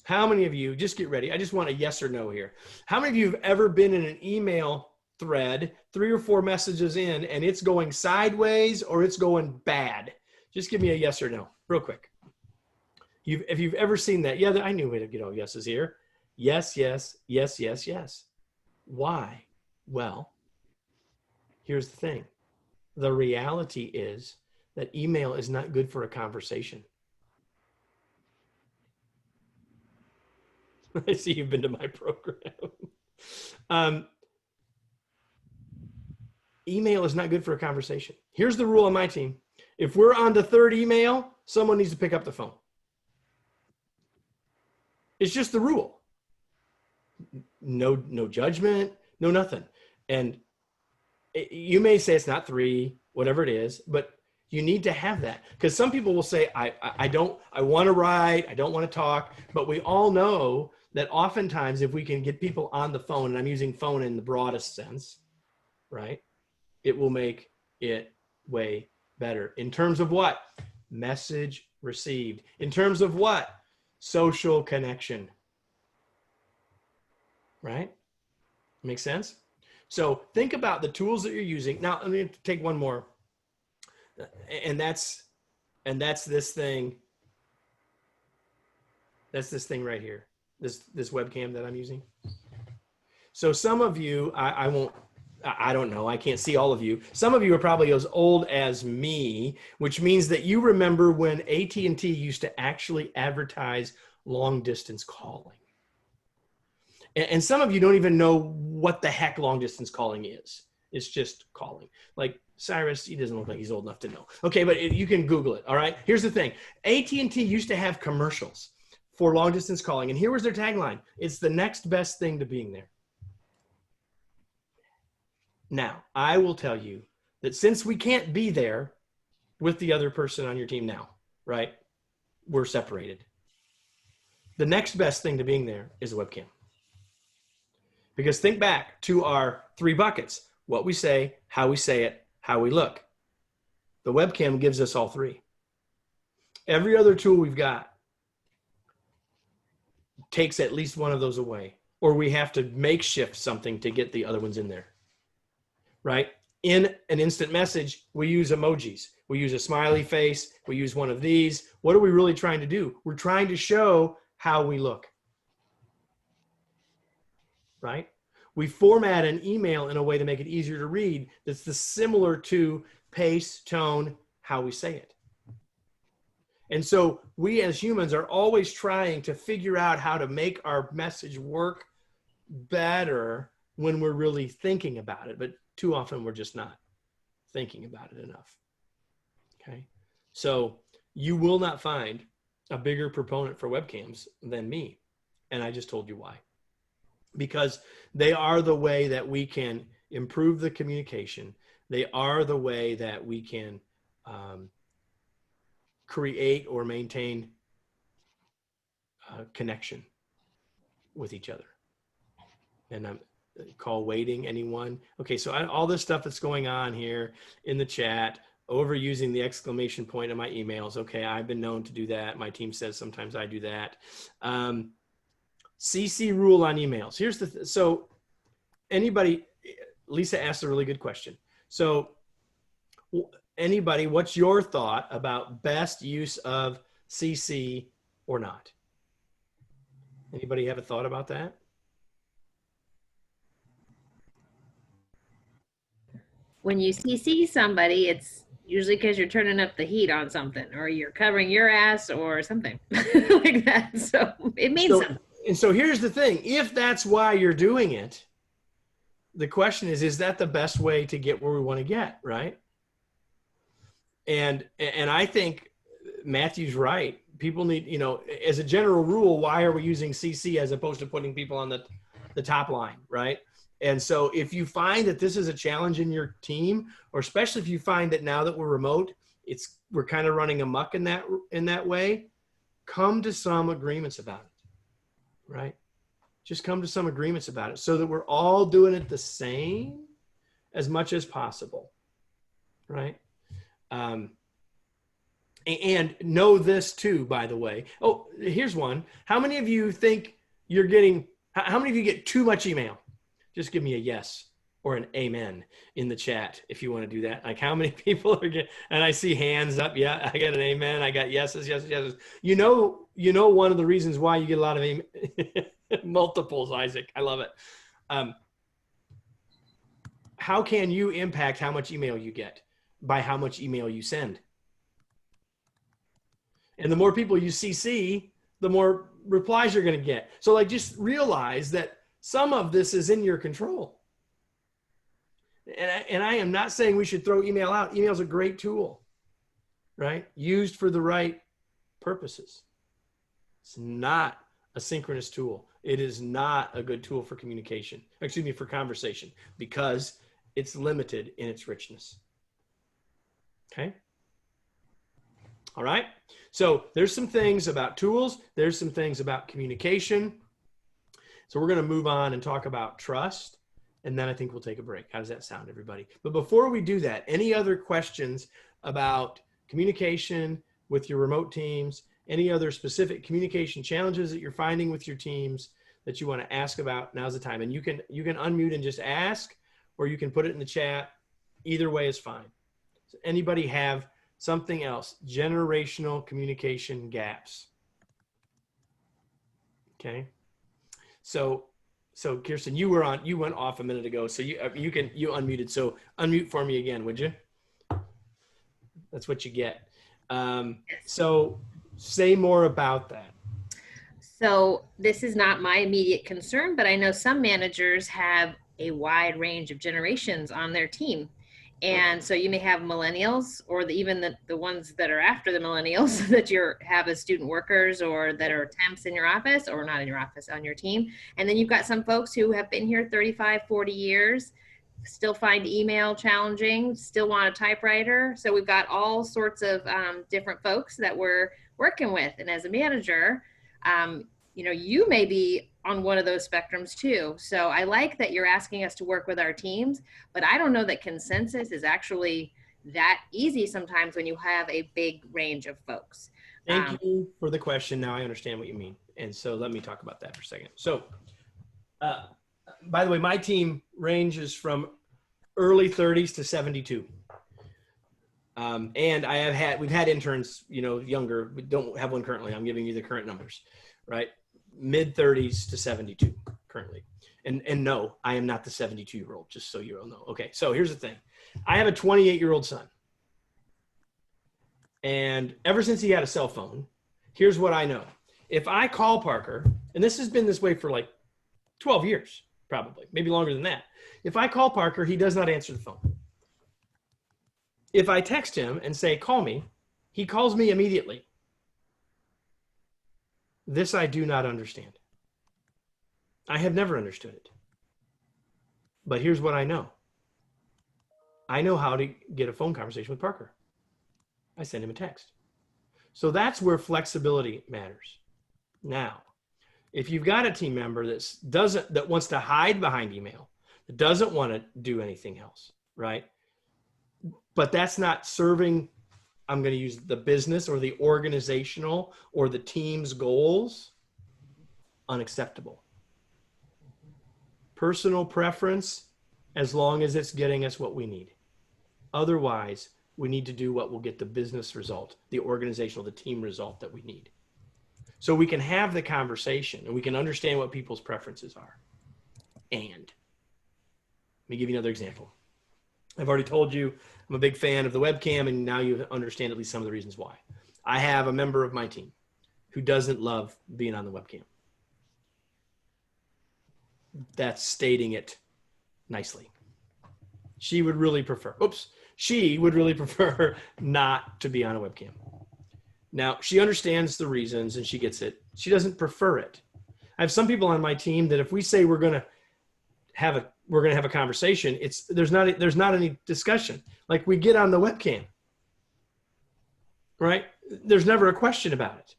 How many of you, just get ready, I just want a yes or no here. How many of you have ever been in an email thread 3 or 4 messages in and it's going sideways or it's going bad? Just give me a yes or no real quick. If you've ever seen that. Yeah, I knew we'd get all yeses here. Yes, yes, yes, yes, yes. Why? Well, here's the thing. The reality is that email is not good for a conversation. I see you've been to my program. Email is not good for a conversation. Here's the rule on my team. If we're on the third email, someone needs to pick up the phone. It's just the rule. No judgment, no nothing. And you may say it's not 3, whatever it is, but you need to have that, because some people will say, I want to write, I don't want to talk, but we all know that oftentimes if we can get people on the phone, and I'm using phone in the broadest sense, right? It will make it way better in terms of what? Message received. In terms of what? Social connection. Right? Make sense? So think about the tools that you're using. Now, let me take one more. And that's this thing. That's this thing right here. This webcam that I'm using. So some of you, I don't know. I can't see all of you. Some of you are probably as old as me, which means that you remember when AT&T used to actually advertise long distance calling. And some of you don't even know what the heck long distance calling is. It's just calling. Like Cyrus, he doesn't look like he's old enough to know. Okay, but you can Google it, all right? Here's the thing. AT&T used to have commercials for long distance calling. And here was their tagline. It's the next best thing to being there. Now, I will tell you that since we can't be there with the other person on your team now, right? We're separated. The next best thing to being there is a webcam. Because think back to our 3 buckets: what we say, how we say it, how we look. The webcam gives us all 3. Every other tool we've got takes at least one of those away, or we have to makeshift something to get the other ones in there, right? In an instant message, we use emojis. We use a smiley face. We use one of these. What are we really trying to do? We're trying to show how we look. Right? We format an email in a way to make it easier to read that's similar to pace, tone, how we say it. And so we as humans are always trying to figure out how to make our message work better when we're really thinking about it. But too often we're just not thinking about it enough. Okay? So you will not find a bigger proponent for webcams than me. And I just told you why. Because they are the way that we can improve the communication. They are the way that we can create or maintain connection with each other. And I'm call waiting, anyone? Okay, so all this stuff that's going on here in the chat, overusing the exclamation point in my emails. Okay, I've been known to do that. My team says sometimes I do that. CC rule on emails. Here's the so anybody, Lisa asked a really good question. So anybody, what's your thought about best use of CC or not? Anybody have a thought about that? When you CC somebody, it's usually because you're turning up the heat on something, or you're covering your ass or something like that. So it means something. And so here's the thing. If that's why you're doing it, the question is that the best way to get where we want to get, right? And I think Matthew's right. People need, as a general rule, why are we using CC as opposed to putting people on the top line, right? And so if you find that this is a challenge in your team, or especially if you find that now that we're remote, we're kind of running amok in that way, come to some agreements about it. Right? Just come to some agreements about it so that we're all doing it the same as much as possible. Right? And know this too, by the way. Oh, here's one. How many of you think how many of you get too much email? Just give me a yes or an amen in the chat if you want to do that. Like how many people are getting, and I see hands up. Yeah, I got an amen. I got yeses. You know one of the reasons why you get a lot of multiples, Isaac. I love it. how can you impact how much email you get by how much email you send? And the more people you CC, the more replies you're going to get. So like, just realize that some of this is in your control. And I am not saying we should throw email out. Email is a great tool, right? Used for the right purposes. It's not a synchronous tool. It is not a good tool for communication, excuse me, for conversation, because it's limited in its richness. Okay. All right. So there's some things about tools. There's some things about communication. So we're going to move on and talk about trust. And then I think we'll take a break. How does that sound, everybody? But before we do that, any other questions about communication with your remote teams, any other specific communication challenges that you're finding with your teams that you want to ask about? Now's the time. And you can unmute and just ask, or you can put it in the chat. Either way is fine. So anybody have something else? Generational communication gaps. Okay. So Kirsten, you went off a minute ago. So you unmuted. So unmute for me again, would you? That's what you get. So say more about that. So this is not my immediate concern, but I know some managers have a wide range of generations on their team. And so you may have millennials, or even the ones that are after the millennials that you have as student workers, or that are temps in your office, or not in your office, on your team. And then you've got some folks who have been here 35, 40 years, still find email challenging, still want a typewriter. So we've got all sorts of different folks that we're working with. And as a manager, you may be on one of those spectrums too. So I like that you're asking us to work with our teams, but I don't know that consensus is actually that easy sometimes when you have a big range of folks. Thank you for the question. Now I understand what you mean. And so let me talk about that for a second. So, by the way, my team ranges from early 30s to 72. And we've had interns, younger. We don't have one currently. I'm giving you the current numbers, right? Mid 30s to 72 currently. And no, I am not the 72-year-old, just so you all know. Okay, so here's the thing. I have a 28-year-old son. And ever since he had a cell phone, here's what I know. If I call Parker, and this has been this way for like 12 years, probably, maybe longer than that. If I call Parker, he does not answer the phone. If I text him and say, call me, he calls me immediately. This I do not understand. I have never understood it. But here's what I know. I know how to get a phone conversation with Parker. I send him a text. So that's where flexibility matters. Now, if you've got a team member that wants to hide behind email, that doesn't want to do anything else, right? But that's not serving, I'm going to use the business or the organizational or the team's goals, unacceptable. Personal preference, as long as it's getting us what we need. Otherwise, we need to do what will get the business result, the organizational, the team result that we need. So we can have the conversation and we can understand what people's preferences are. And let me give you another example. I've already told you I'm a big fan of the webcam, and now you understand at least some of the reasons why. I have a member of my team who doesn't love being on the webcam. That's stating it nicely. She would really prefer not to be on a webcam. Now, she understands the reasons and she gets it. She doesn't prefer it. I have some people on my team that if we say we're going to have a conversation, there's not any discussion. Like, we get on the webcam, right? There's never a question about it.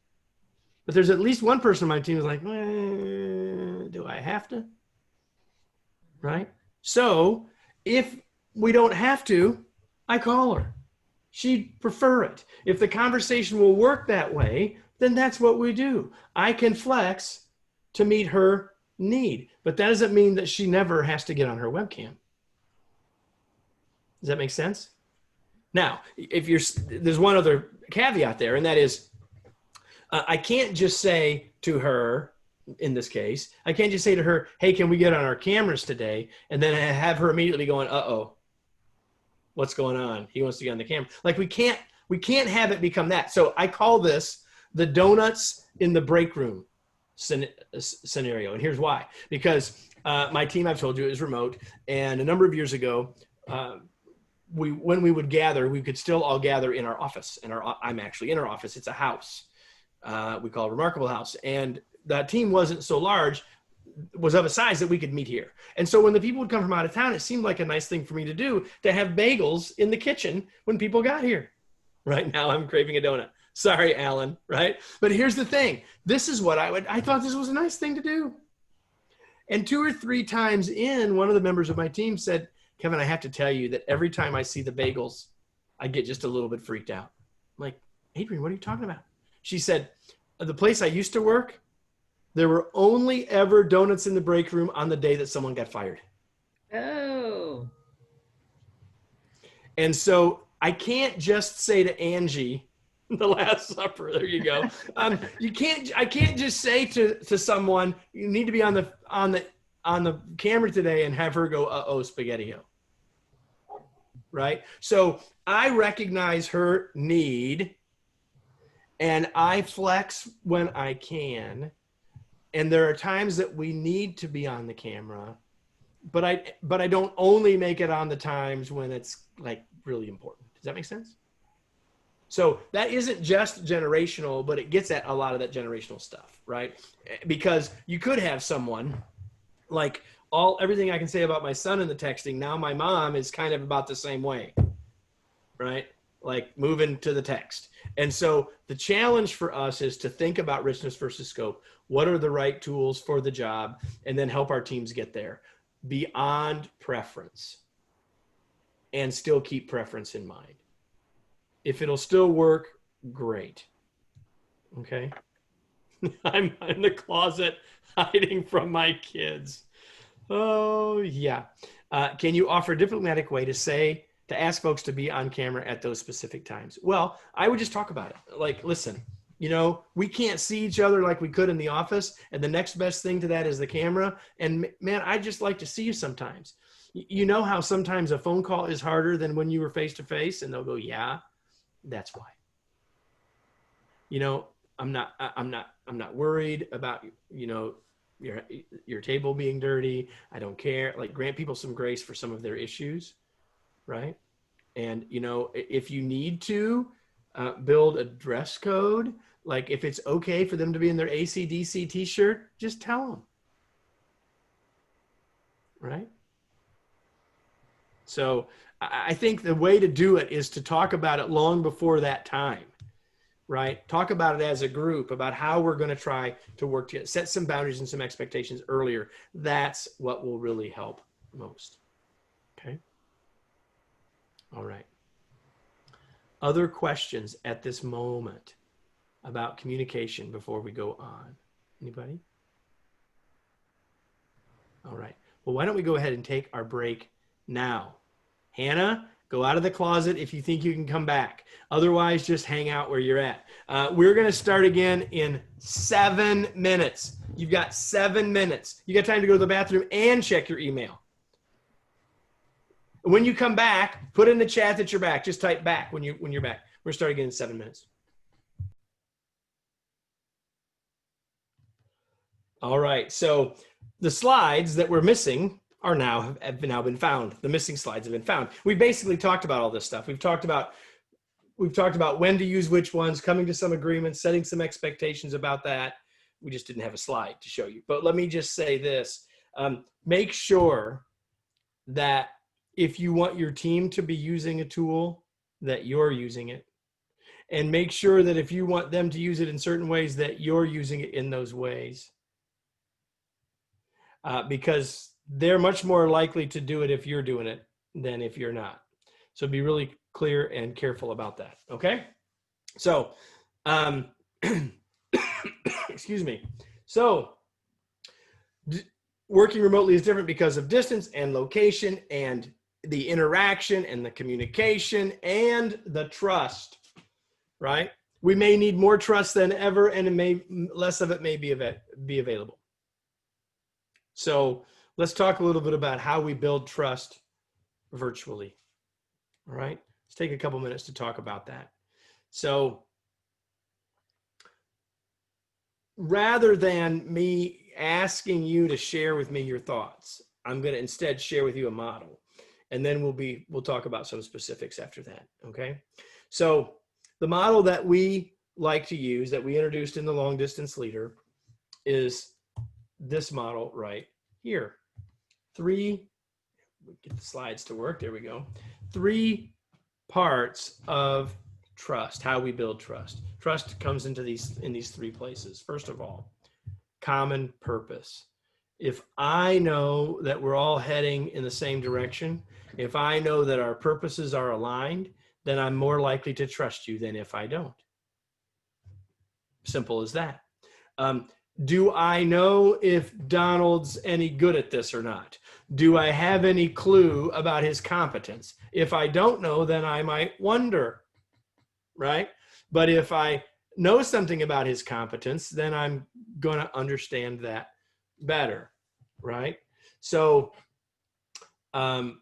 But there's at least one person on my team who's like, do I have to? Right? So if we don't have to, I call her. She'd prefer it. If the conversation will work that way, then that's what we do. I can flex to meet her need, but that doesn't mean that she never has to get on her webcam. Does that make sense? Now, there's one other caveat there, and that is, I can't just say to her, in this case. I can't just say to her, hey, can we get on our cameras today? And then have her immediately going, uh-oh, what's going on? He wants to get on the camera. Like we can't have it become that. So I call this the donuts in the break room scenario. And here's why. Because my team, I've told you, is remote. And a number of years ago, when we would gather, we could still all gather in our office. I'm actually in our office. It's a house. We call it a remarkable house. And that team wasn't so large, was of a size that we could meet here. And so when the people would come from out of town, it seemed like a nice thing for me to do, to have bagels in the kitchen when people got here. Right now I'm craving a donut. Sorry, Alan, right? But here's the thing. This is what I thought this was a nice thing to do. And 2 or 3 times in, one of the members of my team said, Kevin, I have to tell you that every time I see the bagels, I get just a little bit freaked out. I'm like, Adrian, what are you talking about? She said, the place I used to work, there were only ever donuts in the break room on the day that someone got fired. Oh. And so I can't just say to Angie, the Last Supper, there you go. I can't just say to someone, you need to be on the camera today, and have her go, uh-oh, spaghetti-o. Right? So I recognize her need, and I flex when I can. And there are times that we need to be on the camera, but I don't only make it on the times when it's like really important. Does that make sense? So that isn't just generational, but it gets at a lot of that generational stuff, right? Because you could have someone like everything I can say about my son in the texting. Now my mom is kind of about the same way, right? Like moving to the text. And so the challenge for us is to think about richness versus scope. What are the right tools for the job? And then help our teams get there beyond preference, and still keep preference in mind. If it'll still work, great. Okay. I'm in the closet hiding from my kids. Oh yeah. Can you offer a diplomatic way to ask folks to be on camera at those specific times? Well, I would just talk about it. Like, listen, we can't see each other like we could in the office. And the next best thing to that is the camera. And man, I just like to see you sometimes. You know how sometimes a phone call is harder than when you were face to face, and they'll go, yeah, that's why. I'm not worried about, your table being dirty. I don't care. Like, grant people some grace for some of their issues. Right. And, if you need to build a dress code, like if it's okay for them to be in their AC/DC t-shirt, just tell them. Right. So I think the way to do it is to talk about it long before that time. Right. Talk about it as a group, about how we're going to try to work together, set some boundaries and some expectations earlier. That's what will really help most. Okay. All right. Other questions at this moment about communication before we go on? Anybody? All right. Well, why don't we go ahead and take our break now? Hannah, go out of the closet if you think you can come back. Otherwise, just hang out where you're at. We're going to start again in 7 minutes. You've got 7 minutes. You got time to go to the bathroom and check your email. When you come back, put in the chat that you're back. Just type back when you're back. We're starting again in 7 minutes. All right. So the slides that we're missing have now been found. The missing slides have been found. We basically talked about all this stuff. We've talked about when to use which ones, coming to some agreements, setting some expectations about that. We just didn't have a slide to show you. But let me just say this. Make sure that if you want your team to be using a tool, that you're using it. And make sure that if you want them to use it in certain ways, that you're using it in those ways. Because they're much more likely to do it if you're doing it than if you're not. So be really clear and careful about that. Okay. So, excuse me. So working remotely is different because of distance and location and the interaction and the communication and the trust, right? We may need more trust than ever, and less of it may be available. So let's talk a little bit about how we build trust virtually. All right. Let's take a couple minutes to talk about that. So rather than me asking you to share with me your thoughts, I'm going to instead share with you a model. And then we'll talk about some specifics after that. Okay. So the model that we like to use, that we introduced in the long distance leader, is this model right here. Get the slides to work. There we go. 3 parts of trust, how we build trust. Trust comes in these 3 places. First of all, common purpose. If I know that we're all heading in the same direction, if I know that our purposes are aligned, then I'm more likely to trust you than if I don't. Simple as that. Do I know if Donald's any good at this or not? Do I have any clue about his competence? If I don't know, then I might wonder, right? But if I know something about his competence, then I'm going to understand that better, right? So the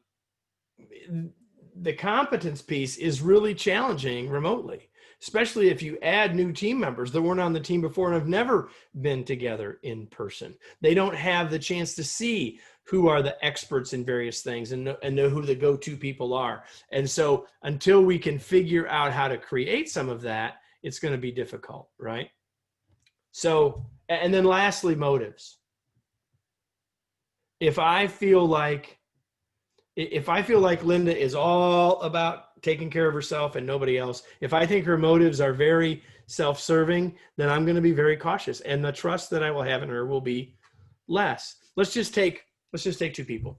competence piece is really challenging remotely, especially if you add new team members that weren't on the team before and have never been together in person. They don't have the chance to see who are the experts in various things and know who the go-to people are. And so until we can figure out how to create some of that, it's going to be difficult, right? So, and then lastly, motives. If I feel like Linda is all about taking care of herself and nobody else, if I think her motives are very self-serving, then I'm going to be very cautious, and the trust that I will have in her will be less. Let's just take 2 people.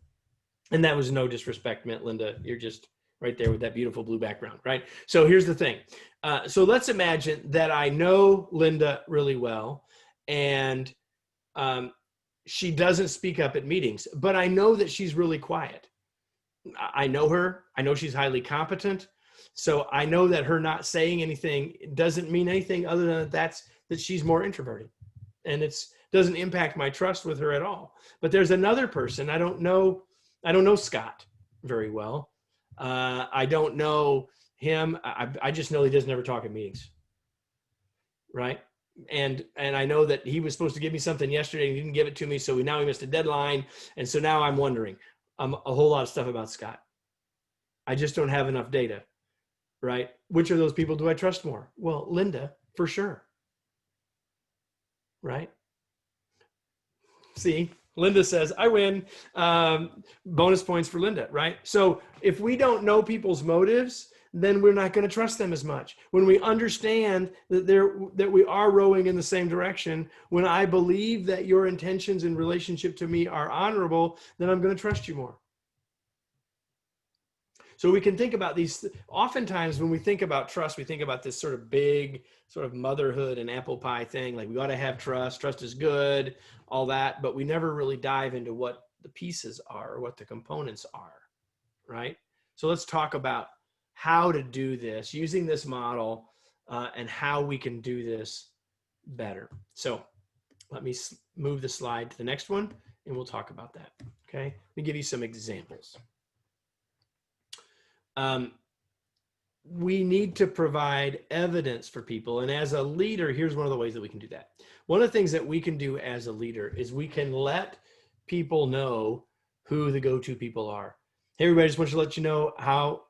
And that was no disrespect meant, Linda. You're just right there with that beautiful blue background, right? So here's the thing. So let's imagine that I know Linda really well, and she doesn't speak up at meetings, but I know that she's really quiet. I know her. I know she's highly competent. So I know that her not saying anything doesn't mean anything other than that she's more introverted. And it doesn't impact my trust with her at all. But there's another person. I don't know Scott very well. I don't know him. I just know he doesn't ever talk at meetings. Right? And I know that he was supposed to give me something yesterday and he didn't give it to me. So now he missed a deadline. And so now I'm wondering a whole lot of stuff about Scott. I just don't have enough data, right? Which of those people do I trust more? Well, Linda, for sure. Right? See, Linda says, I win. Bonus points for Linda, right? So if we don't know people's motives, then we're not going to trust them as much. When we understand that we are rowing in the same direction, when I believe that your intentions in relationship to me are honorable, then I'm going to trust you more. So we can think about these. Oftentimes when we think about trust, we think about this sort of big sort of motherhood and apple pie thing. Like, we got to have trust. Trust is good, all that. But we never really dive into what the pieces are or what the components are, right? So let's talk about how to do this using this model and how we can do this better. So let me move the slide to the next one and we'll talk about that. Okay. Let me give you some examples. We need to provide evidence for people. And as a leader, here's one of the ways that we can do that. One of the things that we can do as a leader is we can let people know who the go-to people are. Hey, everybody, I just want to let you know how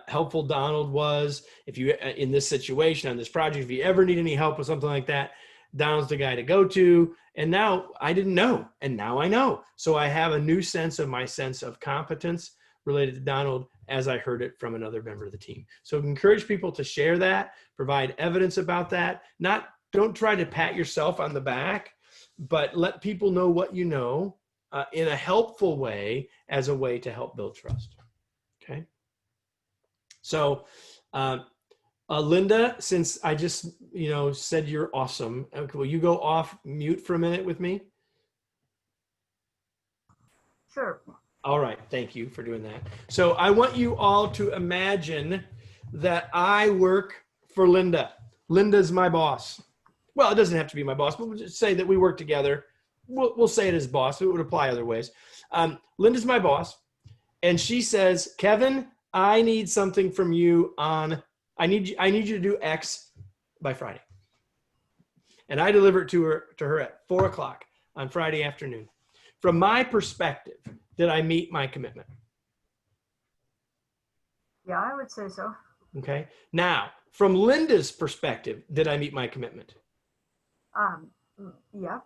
helpful Donald was. If you, in this situation, on this project, if you ever need any help with something like that, Donald's the guy to go to. And now I didn't know, and now I know. So I have a new sense of my sense of competence related to Donald as I heard it from another member of the team. So encourage people to share that, provide evidence about that. Don't try to pat yourself on the back, but let people know what you know in a helpful way as a way to help build trust. Okay. So, Linda, since I just, said you're awesome, will you go off mute for a minute with me? Sure. All right. Thank you for doing that. So I want you all to imagine that I work for Linda. Linda's my boss. Well, it doesn't have to be my boss, but we'll just say that we work together we'll say it as boss. It would apply other ways. Linda's my boss, and she says, Kevin, I need something from you on. I need you to do X by Friday, and I deliver it to her at 4:00 on Friday afternoon. From my perspective, did I meet my commitment? Yeah, I would say so. Okay. Now, from Linda's perspective, did I meet my commitment? Yeah.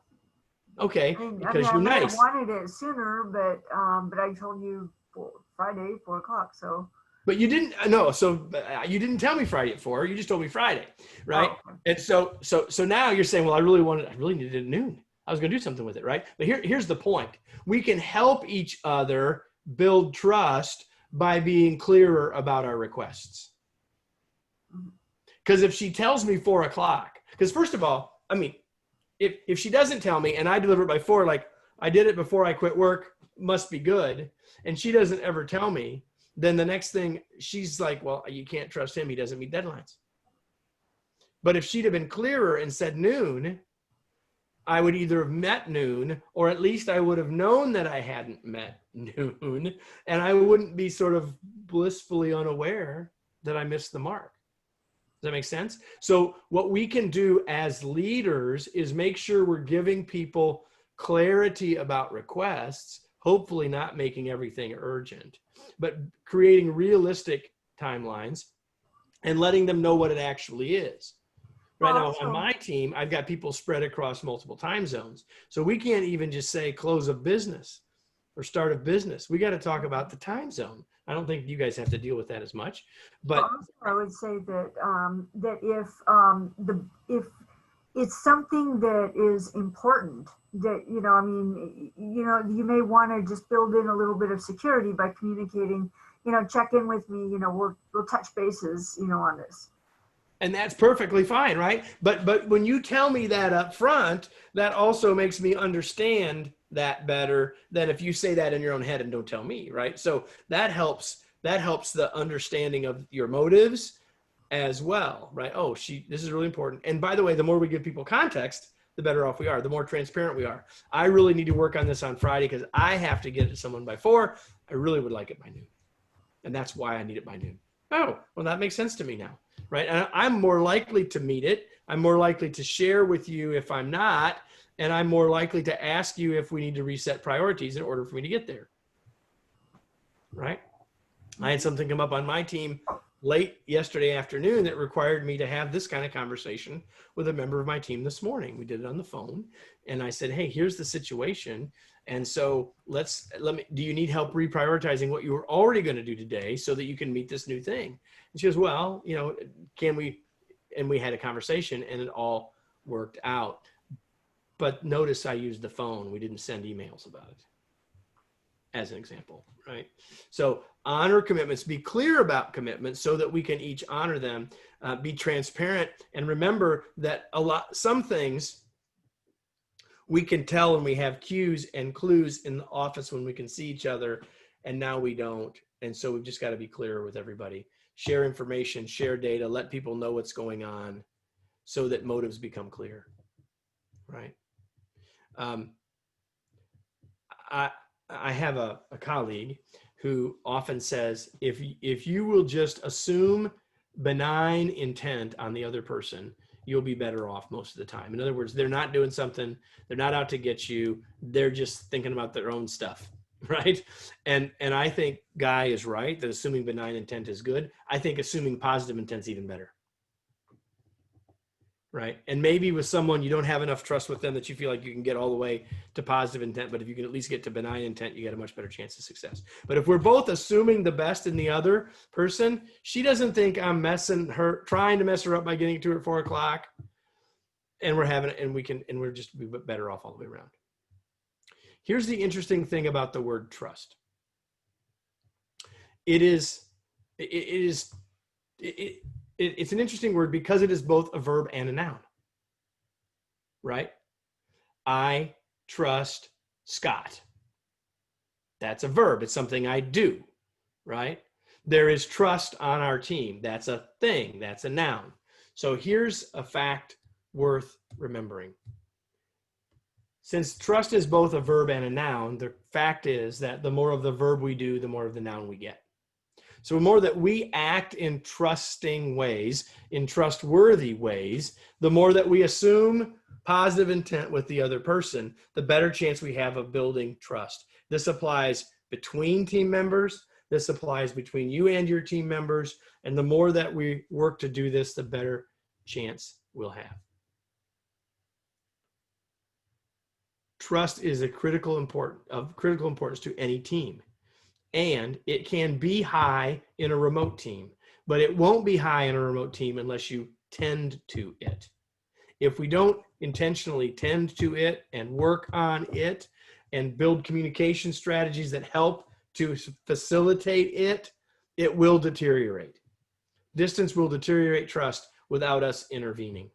Okay, because I you're might have nice. wanted it sooner, but I told you Friday, 4:00. So. But you didn't. No, so you didn't tell me Friday at 4. You just told me Friday, right? Oh, okay. And so now you're saying, well, I really needed it at noon. I was going to do something with it, right? But here's the point: we can help each other build trust by being clearer about our requests. Because if she tells me 4:00, because first of all, I mean, if she doesn't tell me and I deliver it by 4, like I did it before I quit work, must be good, and she doesn't ever tell me, then the next thing she's like, well, you can't trust him. He doesn't meet deadlines. But if she'd have been clearer and said noon, I would either have met noon, or at least I would have known that I hadn't met noon, and I wouldn't be sort of blissfully unaware that I missed the mark. Does that make sense? So what we can do as leaders is make sure we're giving people clarity about requests, hopefully not making everything urgent, but creating realistic timelines and letting them know what it actually is. Right now on my team, I've got people spread across multiple time zones. So we can't even just say close of business or start of business. We got to talk about the time zone. I don't think you guys have to deal with that as much, but also, I would say that if it's something that is important, that you may want to just build in a little bit of security by communicating. Check in with me. We'll touch bases. On this. And that's perfectly fine, right? But when you tell me that up front, that also makes me understand that better than if you say that in your own head and don't tell me, right? So that helps the understanding of your motives as well, right? Oh, this is really important. And by the way, the more we give people context, the better off we are, the more transparent we are. I really need to work on this on Friday because I have to get it to someone by 4. I really would like it by noon. And that's why I need it by noon. Oh, well, that makes sense to me now, right? And I'm more likely to meet it. I'm more likely to share with you if I'm not, and I'm more likely to ask you if we need to reset priorities in order for me to get there, right? I had something come up on my team late yesterday afternoon that required me to have this kind of conversation with a member of my team this morning. We did it on the phone, and I said, hey, here's the situation. And so do you need help reprioritizing what you were already going to do today so that you can meet this new thing? And she goes, well, can we? And we had a conversation and it all worked out. But notice I used the phone. We didn't send emails about it as an example, right? So honor commitments, be clear about commitments so that we can each honor them, be transparent, and remember that some things we can tell when we have cues and clues in the office when we can see each other, and now we don't. And so we've just got to be clearer with everybody. Share information, share data, let people know what's going on so that motives become clear, right? I have a colleague who often says, if you will just assume benign intent on the other person, you'll be better off most of the time. In other words, they're not doing something, they're not out to get you, they're just thinking about their own stuff, right? And I think Guy is right that assuming benign intent is good. I think assuming positive intent is even better. Right. And maybe with someone you don't have enough trust with them that you feel like you can get all the way to positive intent, but if you can at least get to benign intent, you get a much better chance of success. But if we're both assuming the best in the other person, she doesn't think I'm trying to mess her up by getting to her at 4:00, and we're just better off all the way around. Here's the interesting thing about the word trust. It's an interesting word because it is both a verb and a noun, right? I trust Scott. That's a verb. It's something I do, right? There is trust on our team. That's a thing. That's a noun. So here's a fact worth remembering. Since trust is both a verb and a noun, the fact is that the more of the verb we do, the more of the noun we get. So the more that we act in trusting ways, in trustworthy ways, the more that we assume positive intent with the other person, the better chance we have of building trust. This applies between team members. This applies between you and your team members. And the more that we work to do this, the better chance we'll have. Trust is of critical importance to any team. And it can be high in a remote team, but it won't be high in a remote team unless you tend to it. If we don't intentionally tend to it and work on it and build communication strategies that help to facilitate it, it will deteriorate. Distance will deteriorate trust without us intervening.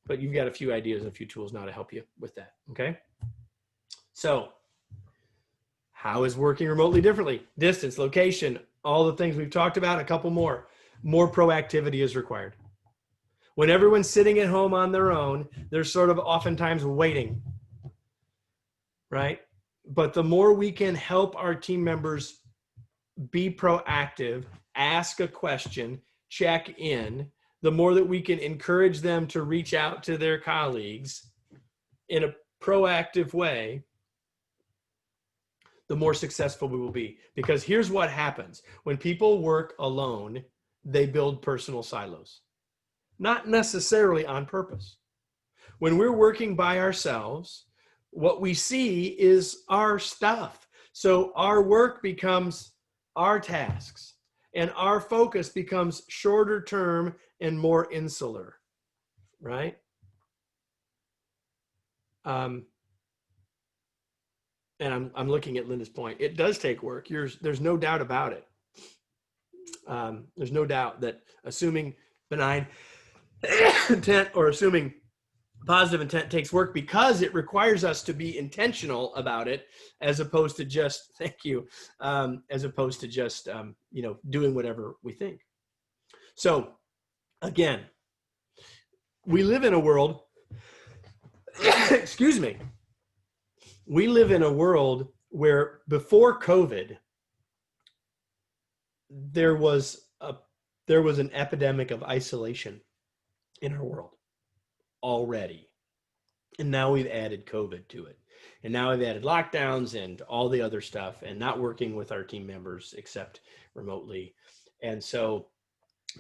But you've got a few ideas and a few tools now to help you with that, okay? So, how is working remotely differently? Distance, location, all the things we've talked about, a couple more. More proactivity is required. When everyone's sitting at home on their own, they're sort of oftentimes waiting, right? But the more we can help our team members be proactive, ask a question, check in, the more that we can encourage them to reach out to their colleagues in a proactive way, the more successful we will be. Because here's what happens. When people work alone, they build personal silos. Not necessarily on purpose. When we're working by ourselves, what we see is our stuff. So our work becomes our tasks, and our focus becomes shorter term and more insular, right? And I'm looking at Linda's point. It does take work. There's no doubt about it. There's no doubt that assuming benign intent or assuming positive intent takes work because it requires us to be intentional about it, as opposed to just, thank you, as opposed to just, doing whatever we think. So again, we live in a world, excuse me, we live in a world where before COVID, there was an epidemic of isolation in our world already. And now we've added COVID to it. And now we've added lockdowns and all the other stuff and not working with our team members except remotely. And so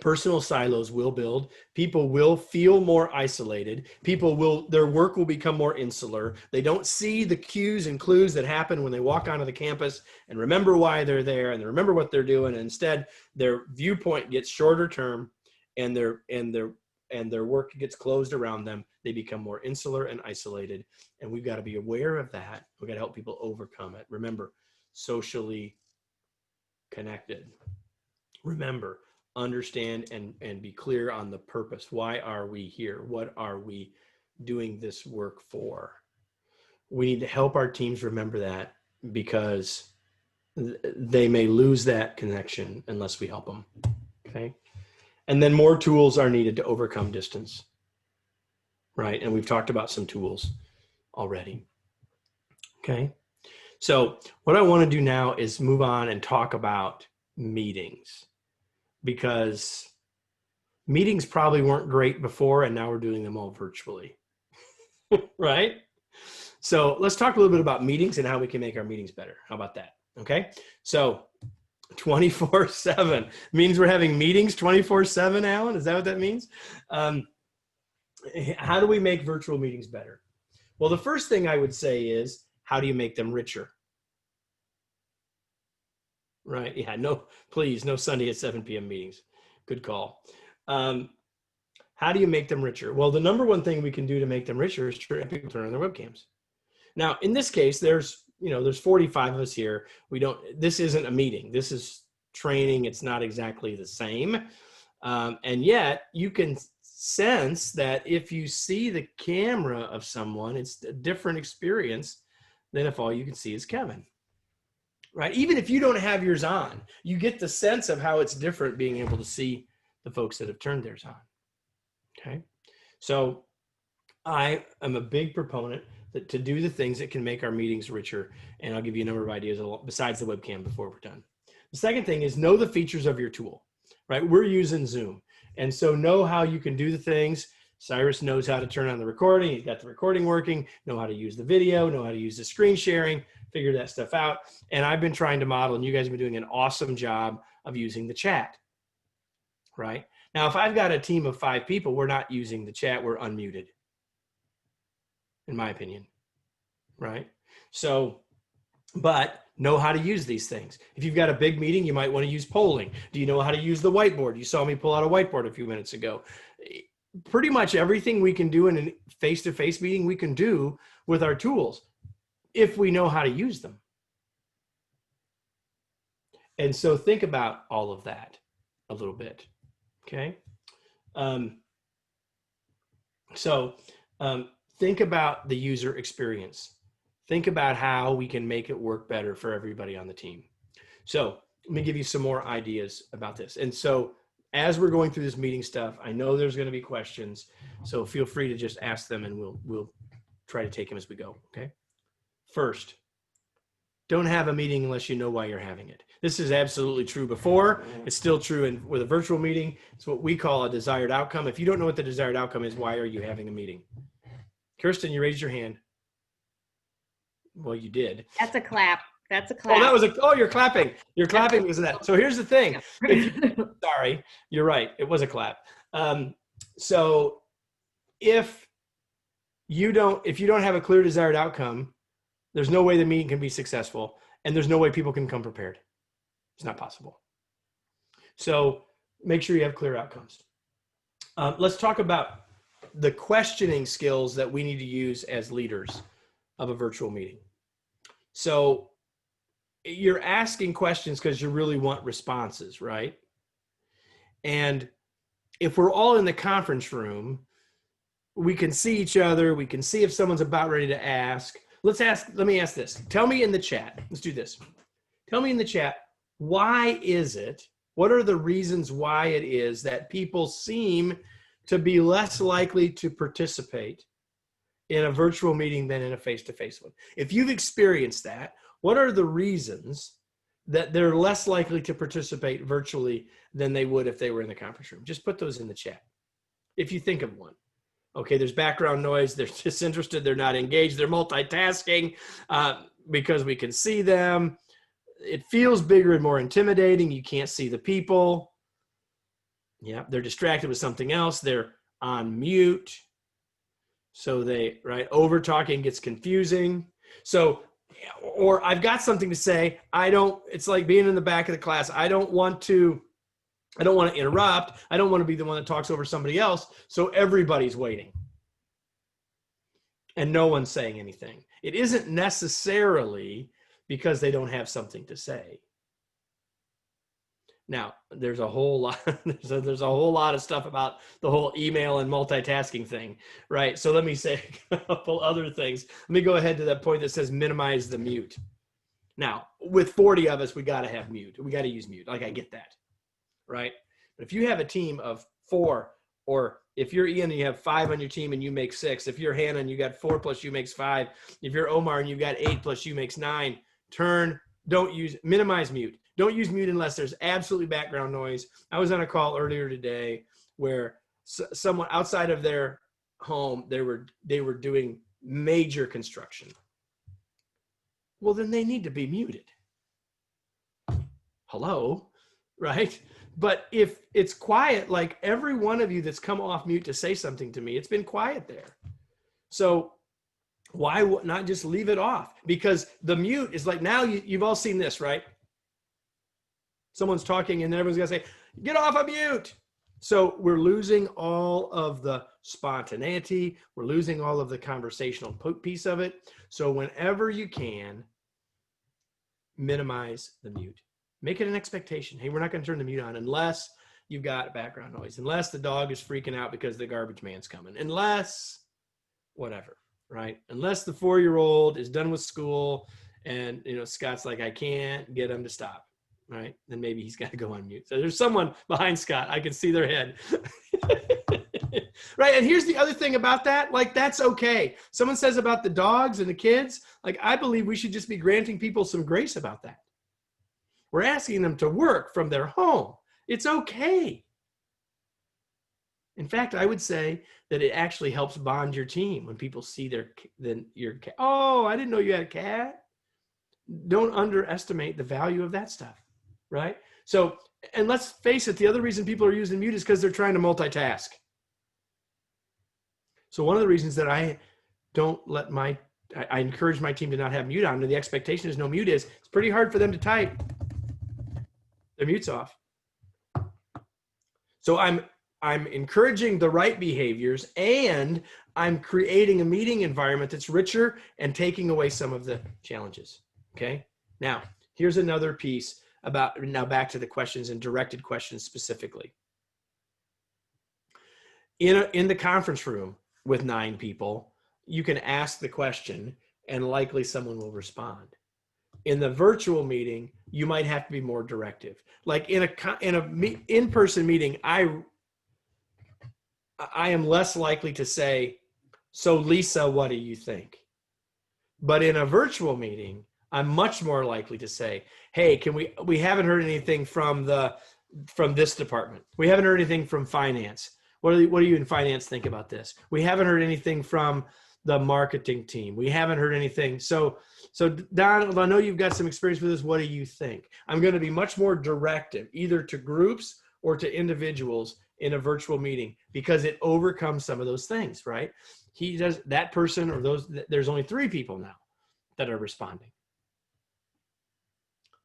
personal silos will build. People will feel more isolated. Their work will become more insular. They don't see the cues and clues that happen when they walk onto the campus and remember why they're there and they remember what they're doing. And instead, their viewpoint gets shorter term and their work gets closed around them. They become more insular and isolated. And we've got to be aware of that. We've got to help people overcome it. Remember, socially connected. Remember, understand and be clear on the purpose. Why are we here? What are we doing this work for? We need to help our teams remember that, because they may lose that connection unless we help them. Okay. And then more tools are needed to overcome distance. Right. And we've talked about some tools already. Okay. So what I want to do now is move on and talk about meetings, because meetings probably weren't great before, and now we're doing them all virtually. Right? So let's talk a little bit about meetings and how we can make our meetings better. How about that? Okay. So 24/7 means we're having meetings 24/7, Alan? Is that what that means? How do we make virtual meetings better? Well, the first thing I would say is, how do you make them richer? Right? Yeah, no, please, no Sunday at 7 p.m. meetings. Good call. How do you make them richer? Well, the number one thing we can do to make them richer is to have people turn on their webcams. Now, in this case, there's 45 of us here. This isn't a meeting. This is training. It's not exactly the same. And yet you can sense that if you see the camera of someone, it's a different experience than if all you can see is Kevin. Right? Even if you don't have yours on, you get the sense of how it's different being able to see the folks that have turned theirs on. Okay. So I am a big proponent to do the things that can make our meetings richer. And I'll give you a number of ideas besides the webcam before we're done. The second thing is know the features of your tool, right? We're using Zoom. And so know how you can do the things. Cyrus knows how to turn on the recording. He's got the recording working, know how to use the video, know how to use the screen sharing, figure that stuff out. And I've been trying to model, and you guys have been doing an awesome job of using the chat, right? Now, if I've got a team of 5 people, we're not using the chat, we're unmuted, in my opinion, right? So, but know how to use these things. If you've got a big meeting, you might want to use polling. Do you know how to use the whiteboard? You saw me pull out a whiteboard a few minutes ago. Pretty much everything we can do in a face-to-face meeting, we can do with our tools if we know how to use them. And so think about all of that a little bit, okay? Think about the user experience. Think about how we can make it work better for everybody on the team. So let me give you some more ideas about this. And so as we're going through this meeting stuff, I know there's going to be questions, so feel free to just ask them and we'll try to take them as we go, okay? First, don't have a meeting unless you know why you're having it. This is absolutely true before. It's still true with a virtual meeting. It's what we call a desired outcome. If you don't know what the desired outcome is, why are you having a meeting? Kirsten, you raised your hand. Well, you did. That's a clap. That's a clap. Oh, you're clapping. You're clapping because of that. So here's the thing. Sorry, you're right. It was a clap. So if you don't have a clear desired outcome, there's no way the meeting can be successful, and there's no way people can come prepared. It's not possible. So make sure you have clear outcomes. Let's talk about the questioning skills that we need to use as leaders of a virtual meeting. So you're asking questions because you really want responses, right? And if we're all in the conference room, we can see each other. We can see if someone's about ready to ask. Let me ask this. Tell me in the chat. Let's do this. Tell me in the chat, what are the reasons why it is that people seem to be less likely to participate in a virtual meeting than in a face-to-face one? If you've experienced that, what are the reasons that they're less likely to participate virtually than they would if they were in the conference room? Just put those in the chat, if you think of one. Okay, there's background noise, they're disinterested, they're not engaged, they're multitasking because we can see them. It feels bigger and more intimidating. You can't see the people. Yeah, they're distracted with something else. They're on mute. So over talking gets confusing. So, or I've got something to say. It's like being in the back of the class. I don't want to interrupt. I don't want to be the one that talks over somebody else. So everybody's waiting and no one's saying anything. It isn't necessarily because they don't have something to say. Now, there's a whole lot of stuff about the whole email and multitasking thing, right? So let me say a couple other things. Let me go ahead to that point that says minimize the mute. Now, with 40 of us, we got to have mute. We got to use mute. Like, I get that, right? But if you have a team of 4, or if you're Ian and you have 5 on your team and you make 6, if you're Hannah and you got 4 plus you makes 5, if you're Omar and you got 8 plus you makes 9, minimize mute. Don't use mute unless there's absolutely background noise. I was on a call earlier today where someone outside of their home, they were doing major construction. Well, then they need to be muted. Hello, right? But if it's quiet, like every one of you that's come off mute to say something to me, it's been quiet there. So why not just leave it off? Because the mute is like, now you've all seen this, right? Someone's talking and everyone's gonna say, get off of mute. So we're losing all of the spontaneity. We're losing all of the conversational piece of it. So whenever you can, minimize the mute. Make it an expectation. Hey, we're not gonna turn the mute on unless you've got background noise, unless the dog is freaking out because the garbage man's coming, unless whatever, right? Unless the 4-year-old is done with school and Scott's like, I can't get him to stop. Right? Then maybe he's got to go on mute. So there's someone behind Scott. I can see their head. Right. And here's the other thing about that. Like, that's okay. Someone says about the dogs and the kids, like, I believe we should just be granting people some grace about that. We're asking them to work from their home. It's okay. In fact, I would say that it actually helps bond your team when people see your cat. Oh, I didn't know you had a cat. Don't underestimate the value of that stuff, right? So, and let's face it, the other reason people are using mute is because they're trying to multitask. So one of the reasons that I don't let I encourage my team to not have mute on, and the expectation is no mute is, it's pretty hard for them to type. Their mute's off. So I'm encouraging the right behaviors, and I'm creating a meeting environment that's richer and taking away some of the challenges. Okay. Now, here's another piece now back to the questions and directed questions specifically. In the conference room with 9 people, you can ask the question and likely someone will respond. In the virtual meeting, you might have to be more directive. Like in a in-person meeting, I am less likely to say, so Lisa, what do you think? But in a virtual meeting, I'm much more likely to say, hey, we haven't heard anything from this department. We haven't heard anything from finance. What do you in finance think about this? We haven't heard anything from the marketing team. We haven't heard anything. So Don, I know you've got some experience with this. What do you think? I'm going to be much more directive, either to groups or to individuals in a virtual meeting, because it overcomes some of those things, right? That person or there's only 3 people now that are responding.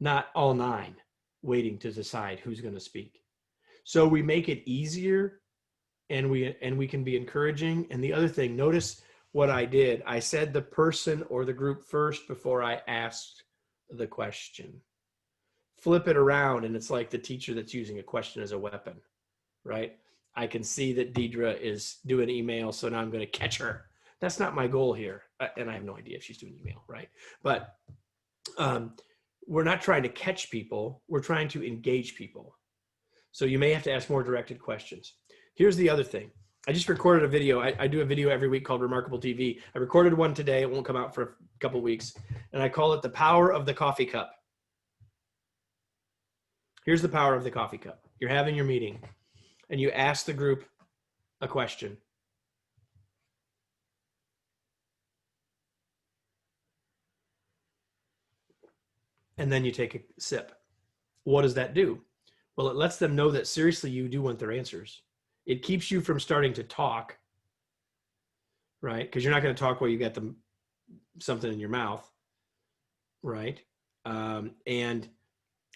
Not all 9 waiting to decide who's going to speak. So we make it easier, and we can be encouraging. And the other thing, notice what I did. I said the person or the group first before I asked the question. Flip it around, and it's like the teacher that's using a question as a weapon, right? I can see that Deidre is doing email, so now I'm going to catch her. That's not my goal here. And I have no idea if she's doing email, right? But we're not trying to catch people. We're trying to engage people. So you may have to ask more directed questions. Here's the other thing. I just recorded a video. I do a video every week called Remarkable TV. I recorded one today. It won't come out for a couple weeks. And I call it the power of the coffee cup. Here's the power of the coffee cup. You're having your meeting and you ask the group a question. And then you take a sip. What does that do? Well, it lets them know that seriously you do want their answers. It keeps you from starting to talk, right? Because you're not going to talk while you got something in your mouth, right? And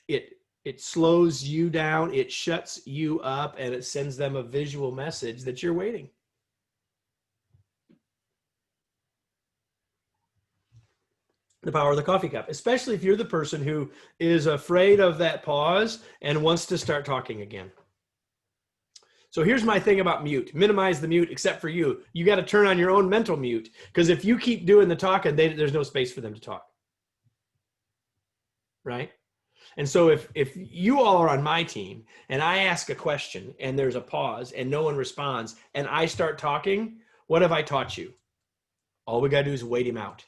it slows you down, it shuts you up, and it sends them a visual message that you're waiting. The power of the coffee cup, especially if you're the person who is afraid of that pause and wants to start talking again. So here's my thing about mute. Minimize the mute except for you. You got to turn on your own mental mute, because if you keep doing the talking, there's no space for them to talk. Right? And so if you all are on my team and I ask a question and there's a pause and no one responds and I start talking, what have I taught you? All we got to do is wait him out.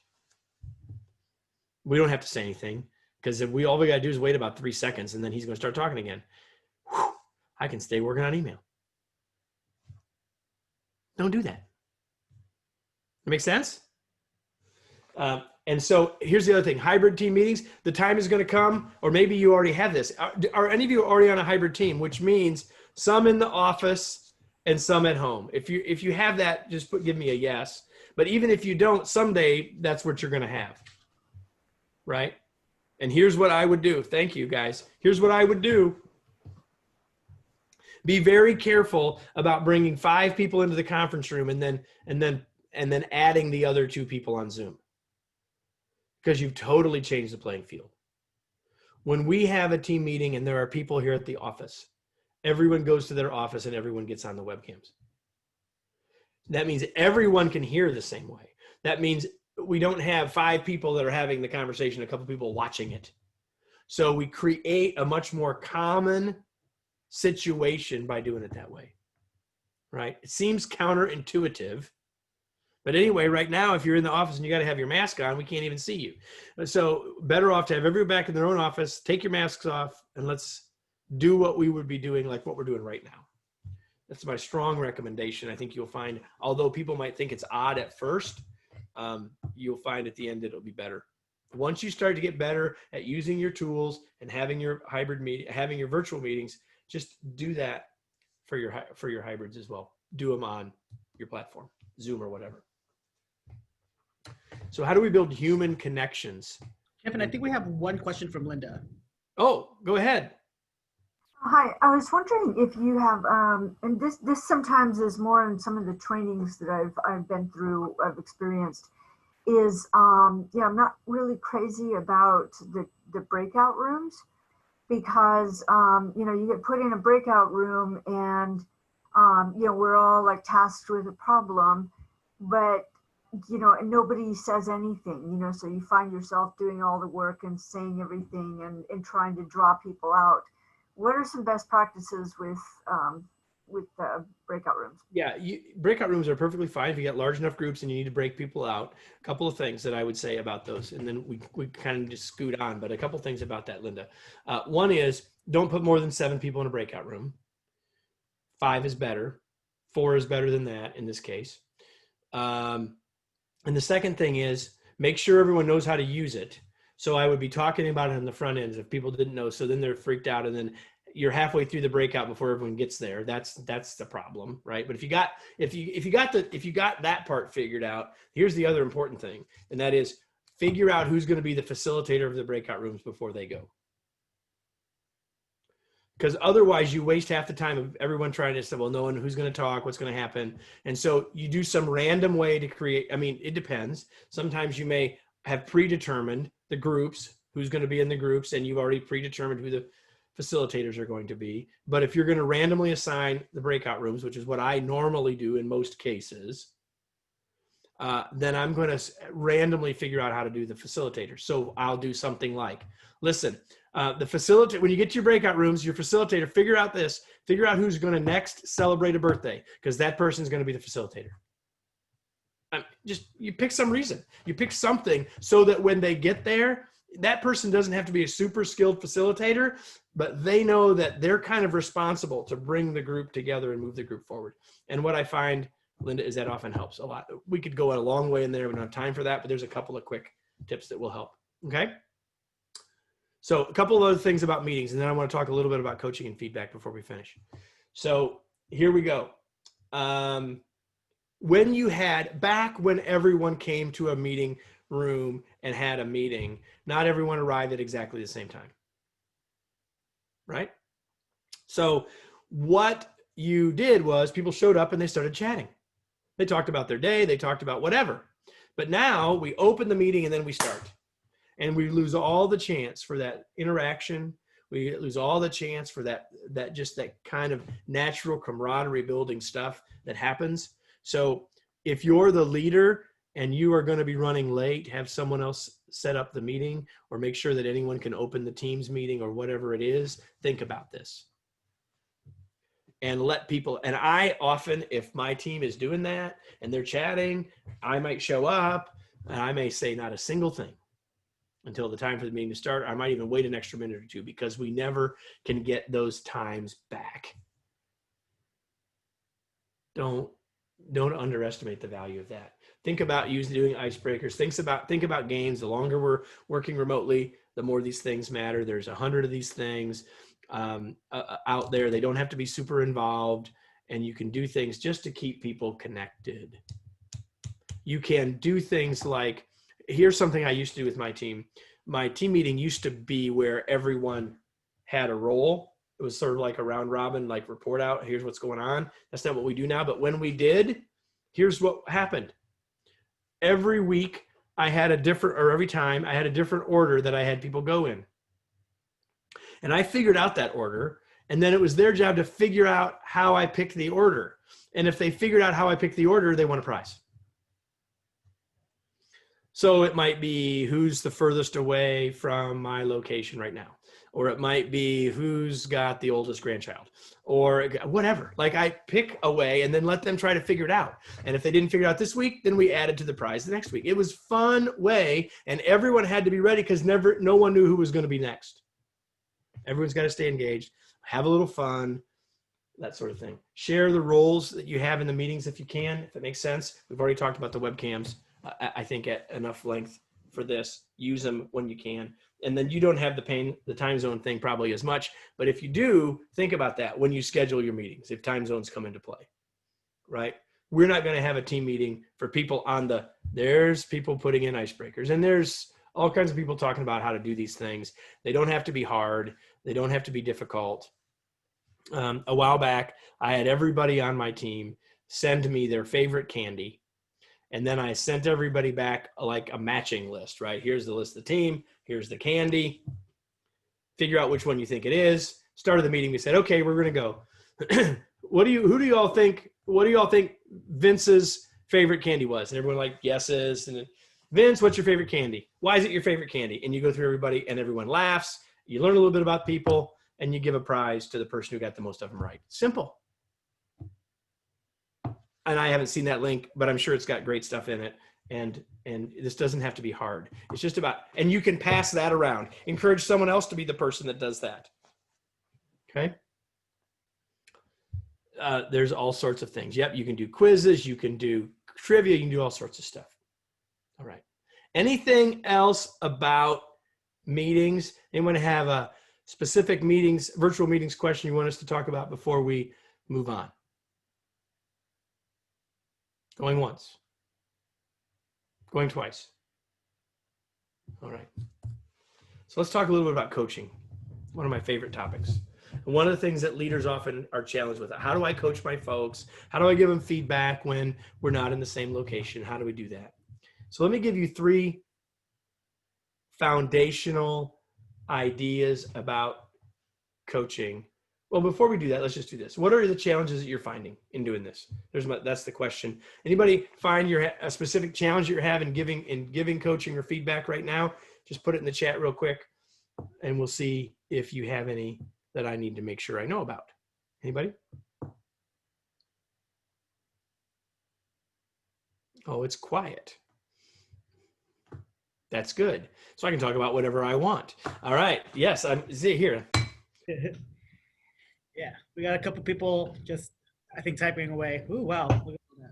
We don't have to say anything, because all we got to do is wait about 3 seconds and then he's going to start talking again. Whew, I can stay working on email. Don't do that. That makes sense? And so here's the other thing. Hybrid team meetings, the time is going to come, or maybe you already have this. Are any of you already on a hybrid team, which means some in the office and some at home? If you have that, just give me a yes. But even if you don't, someday that's what you're going to have. Right? And here's what I would do. Thank you, guys. Here's what I would do. Be very careful about bringing 5 people into the conference room and then adding the other 2 people on Zoom, because you've totally changed the playing field. When we have a team meeting and there are people here at the office, everyone goes to their office and everyone gets on the webcams. That means everyone can hear the same way. That means we don't have 5 people that are having the conversation, a couple people watching it. So we create a much more common situation by doing it that way. right? It seems counterintuitive. But anyway, right now, if you're in the office and you got to have your mask on, we can't even see you. So better off to have everyone back in their own office, take your masks off, and let's do what we would be doing, like what we're doing right now. That's my strong recommendation. I think you'll find, although people might think it's odd at first, you'll find at the end it'll be better. Once you start to get better at using your tools and having your having your virtual meetings, just do that for your hybrids as well. Do them on your platform, Zoom or whatever. So how do we build human connections? Kevin, I think we have one question from Linda. Oh, go ahead. Hi, I was wondering if you have, and this sometimes is more in some of the trainings that I've been through, I've experienced, is I'm not really crazy about the breakout rooms, because you get put in a breakout room and we're all like tasked with a problem, but and nobody says anything, so you find yourself doing all the work and saying everything and trying to draw people out. What are some best practices with breakout rooms? Yeah, breakout rooms are perfectly fine if you get large enough groups and you need to break people out. A couple of things that I would say about those, and then we kind of just scoot on, but a couple of things about that, Linda. One is, don't put more than 7 people in a breakout room. 5 is better. 4 is better than that in this case. And the second thing is, make sure everyone knows how to use it. So I would be talking about it on the front end if people didn't know. So then they're freaked out, and then you're halfway through the breakout before everyone gets there. That's the problem, right? But if you got that part figured out, here's the other important thing, and that is figure out who's going to be the facilitator of the breakout rooms before they go. Because otherwise you waste half the time of everyone trying to say, well, knowing who's going to talk, what's going to happen. And so you do some random way to create, it depends. Sometimes you may have predetermined the groups, who's going to be in the groups, and you've already predetermined who the facilitators are going to be. But if you're going to randomly assign the breakout rooms, which is what I normally do in most cases, then I'm going to randomly figure out how to do the facilitator. So I'll do something like, listen, the facilitator, when you get to your breakout rooms, your facilitator, figure out who's going to next celebrate a birthday, because that person is going to be the facilitator. You pick some reason, you pick something so that when they get there, that person doesn't have to be a super skilled facilitator, but they know that they're kind of responsible to bring the group together and move the group forward. And what I find, Linda, is that often helps a lot. We could go a long way in there. We don't have time for that, but there's a couple of quick tips that will help. Okay. So a couple of other things about meetings, and then I want to talk a little bit about coaching and feedback before we finish. So here we go. When everyone came to a meeting room and had a meeting, not everyone arrived at exactly the same time, right? So what you did was people showed up and they started chatting. They talked about their day, they talked about whatever. But now we open the meeting and then we start. And we lose all the chance for that interaction. We lose all the chance for that kind of natural camaraderie building stuff that happens. So if you're the leader and you are going to be running late, have someone else set up the meeting or make sure that anyone can open the Teams meeting or whatever it is. Think about this. And let people, and I often, if my team is doing that and they're chatting, I might show up and I may say not a single thing until the time for the meeting to start. I might even wait an extra minute or two, because we never can get those times back. Don't underestimate the value of that. Think about doing icebreakers. Think about games. The longer we're working remotely, the more these things matter. There's 100 of these things out there. They don't have to be super involved, and you can do things just to keep people connected. You can do things like, here's something I used to do with my team. My team meeting used to be where everyone had a role. It was sort of like a round robin, like report out, here's what's going on. That's not what we do now. But when we did, here's what happened. Every week every time I had a different order that I had people go in. And I figured out that order. And then it was their job to figure out how I picked the order. And if they figured out how I picked the order, they won a prize. So it might be who's the furthest away from my location right now. or it might be who's got the oldest grandchild, or whatever. Like I pick a way and then let them try to figure it out. And if they didn't figure it out this week, then we added to the prize the next week. It was fun way, and everyone had to be ready because no one knew who was going to be next. Everyone's got to stay engaged, have a little fun, that sort of thing. Share the roles that you have in the meetings if you can, if it makes sense. We've already talked about the webcams, I think at enough length for this. Use them when you can. And then you don't have the time zone thing probably as much. But if you do, think about that when you schedule your meetings, if time zones come into play, right? We're not going to have a team meeting for people there's people putting in icebreakers, and there's all kinds of people talking about how to do these things. They don't have to be hard. They don't have to be difficult. A while back, I had everybody on my team send me their favorite candy. And then I sent everybody back like a matching list, right? Here's the list of the team. Here's the candy. Figure out which one you think it is. Started the meeting. We said, okay, we're going to go. Who do you all think Vince's favorite candy was? And everyone like guesses. And then, Vince, what's your favorite candy? Why is it your favorite candy? And you go through everybody and everyone laughs. You learn a little bit about people and you give a prize to the person who got the most of them right. Simple. And I haven't seen that link, but I'm sure it's got great stuff in it. And this doesn't have to be hard. It's just about, and you can pass that around. Encourage someone else to be the person that does that. Okay. There's all sorts of things. Yep. You can do quizzes. You can do trivia. You can do all sorts of stuff. All right. Anything else about meetings? Anyone have a specific virtual meetings question you want us to talk about before we move on? Going once. Going twice. All right. So let's talk a little bit about coaching. One of my favorite topics. And one of the things that leaders often are challenged with. How do I coach my folks? How do I give them feedback when we're not in the same location? How do we do that? So let me give you 3 foundational ideas about coaching. Well, before we do that, let's just do this. What are the challenges that you're finding in doing this? That's the question. Anybody find a specific challenge you're having giving coaching or feedback right now? Just put it in the chat real quick, and we'll see if you have any that I need to make sure I know about. Anybody? Oh, it's quiet. That's good. So I can talk about whatever I want. All right. Yes, I'm here. Yeah, we got a couple people just, I think, typing away. Ooh, wow. Look at that.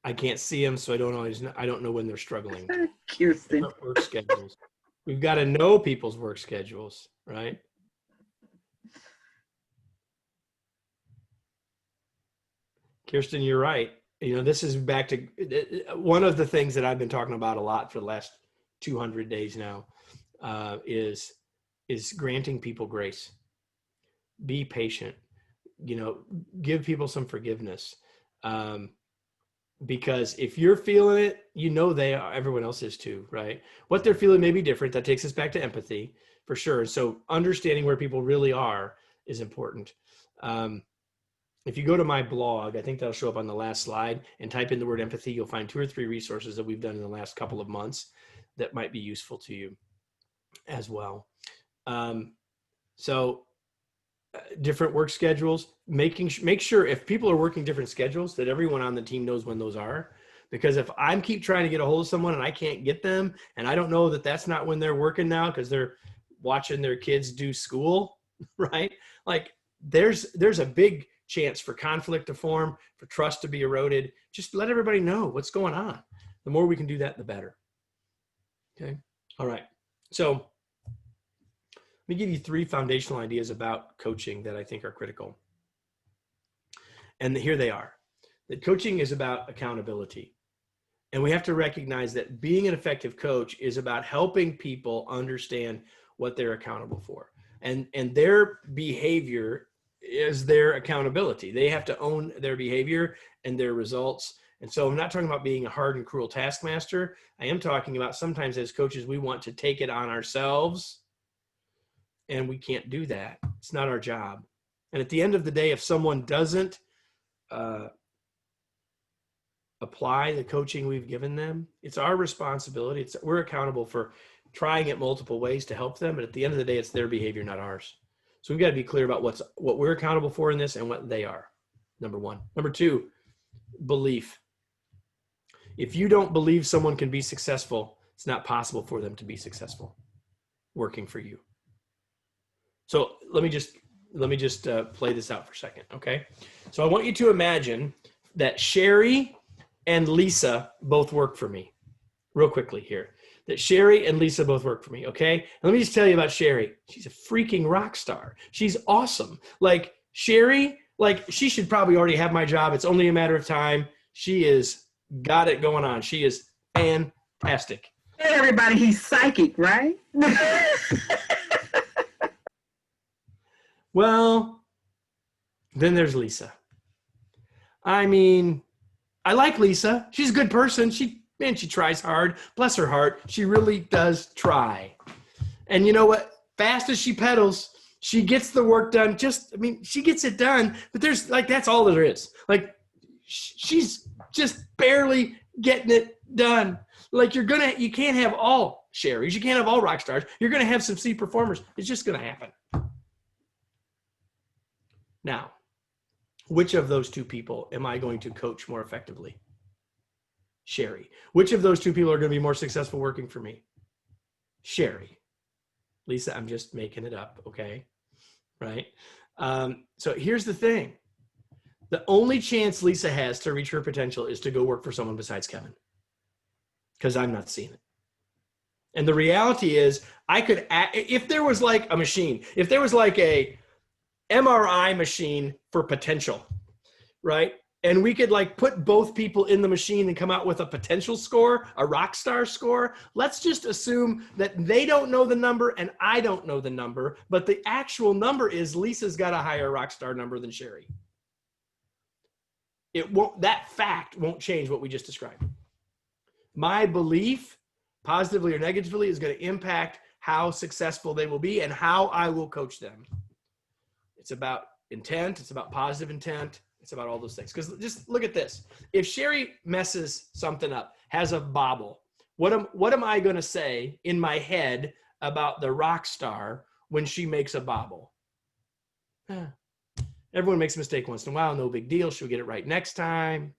I can't see them, so I don't know when they're struggling. Kirsten. Work schedules. We've got to know people's work schedules, right? Kirsten, you're right. This is back to one of the things that I've been talking about a lot for the last 200 days now, is granting people grace. Be patient, give people some forgiveness. Because if you're feeling it, everyone else is too, right? What they're feeling may be different. That takes us back to empathy for sure. So understanding where people really are is important. If you go to my blog, I think that'll show up on the last slide, and type in the word empathy, you'll find 2 or 3 resources that we've done in the last couple of months that might be useful to you as well. Different work schedules, make sure if people are working different schedules that everyone on the team knows when those are. Because if I keep trying to get a hold of someone and I can't get them, and I don't know that that's not when they're working now because they're watching their kids do school, right? Like there's a big chance for conflict to form, for trust to be eroded. Just let everybody know what's going on. The more we can do that, the better. Okay. All right. So let me give you 3 foundational ideas about coaching that I think are critical. And here they are. That coaching is about accountability. And we have to recognize that being an effective coach is about helping people understand what they're accountable for. And their behavior is their accountability. They have to own their behavior and their results. And so I'm not talking about being a hard and cruel taskmaster. I am talking about sometimes as coaches, we want to take it on ourselves, and we can't do that. It's not our job. And at the end of the day, if someone doesn't apply the coaching we've given them, it's our responsibility. We're accountable for trying it multiple ways to help them. But at the end of the day, it's their behavior, not ours. So we've got to be clear about what we're accountable for in this and what they are. Number one. Number two, belief. If you don't believe someone can be successful, it's not possible for them to be successful working for you. So let me just play this out for a second, okay? So I want you to imagine that Sherry and Lisa both work for me. Real quickly here. That Sherry and Lisa both work for me, okay? And let me just tell you about Sherry. She's a freaking rock star. She's awesome. Like Sherry, like she should probably already have my job. It's only a matter of time. She is got it going on. She is fantastic. Hey everybody, he's psychic, right? Well, then there's Lisa. I mean, I like Lisa. She's a good person. She tries hard. Bless her heart. She really does try. And you know what? Fast as she pedals, she gets the work done. She gets it done. But there's that's all there is. Like, she's just barely getting it done. Like you can't have all Sherrys. You can't have all rock stars. You're going to have some C performers. It's just going to happen. Now, which of those two people am I going to coach more effectively? Sherry. Which of those two people are going to be more successful working for me? Sherry. Lisa, I'm just making it up, okay? Right? So here's the thing. The only chance Lisa has to reach her potential is to go work for someone besides Kevin. Because I'm not seeing it. And the reality is, if there was like a machine, if there was like a MRI machine for potential, right? And we could like put both people in the machine and come out with a potential score, a rock star score. Let's just assume that they don't know the number and I don't know the number, but the actual number is Lisa's got a higher rock star number than Sherry. That fact won't change what we just described. My belief, positively or negatively, is going to impact how successful they will be and how I will coach them. It's about intent. It's about positive intent. It's about all those things. Because just look at this. If Sherry messes something up, has a bobble, what am I going to say in my head about the rock star when she makes a bobble? Everyone makes a mistake once in a while. No big deal. She'll get it right next time.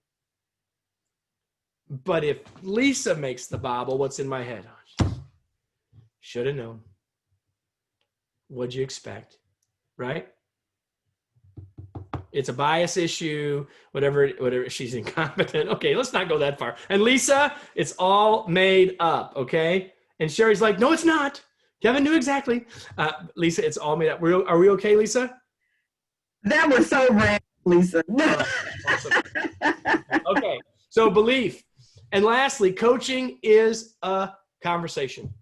But if Lisa makes the bobble, what's in my head? Should have known. What'd you expect? Right? It's a bias issue, whatever, she's incompetent. Okay, let's not go that far. And Lisa, it's all made up, okay? And Sherry's like, no, it's not. Kevin knew exactly. Lisa, it's all made up. Are we okay, Lisa? That was so random, Lisa. Awesome. Okay, so belief. And lastly, coaching is a conversation.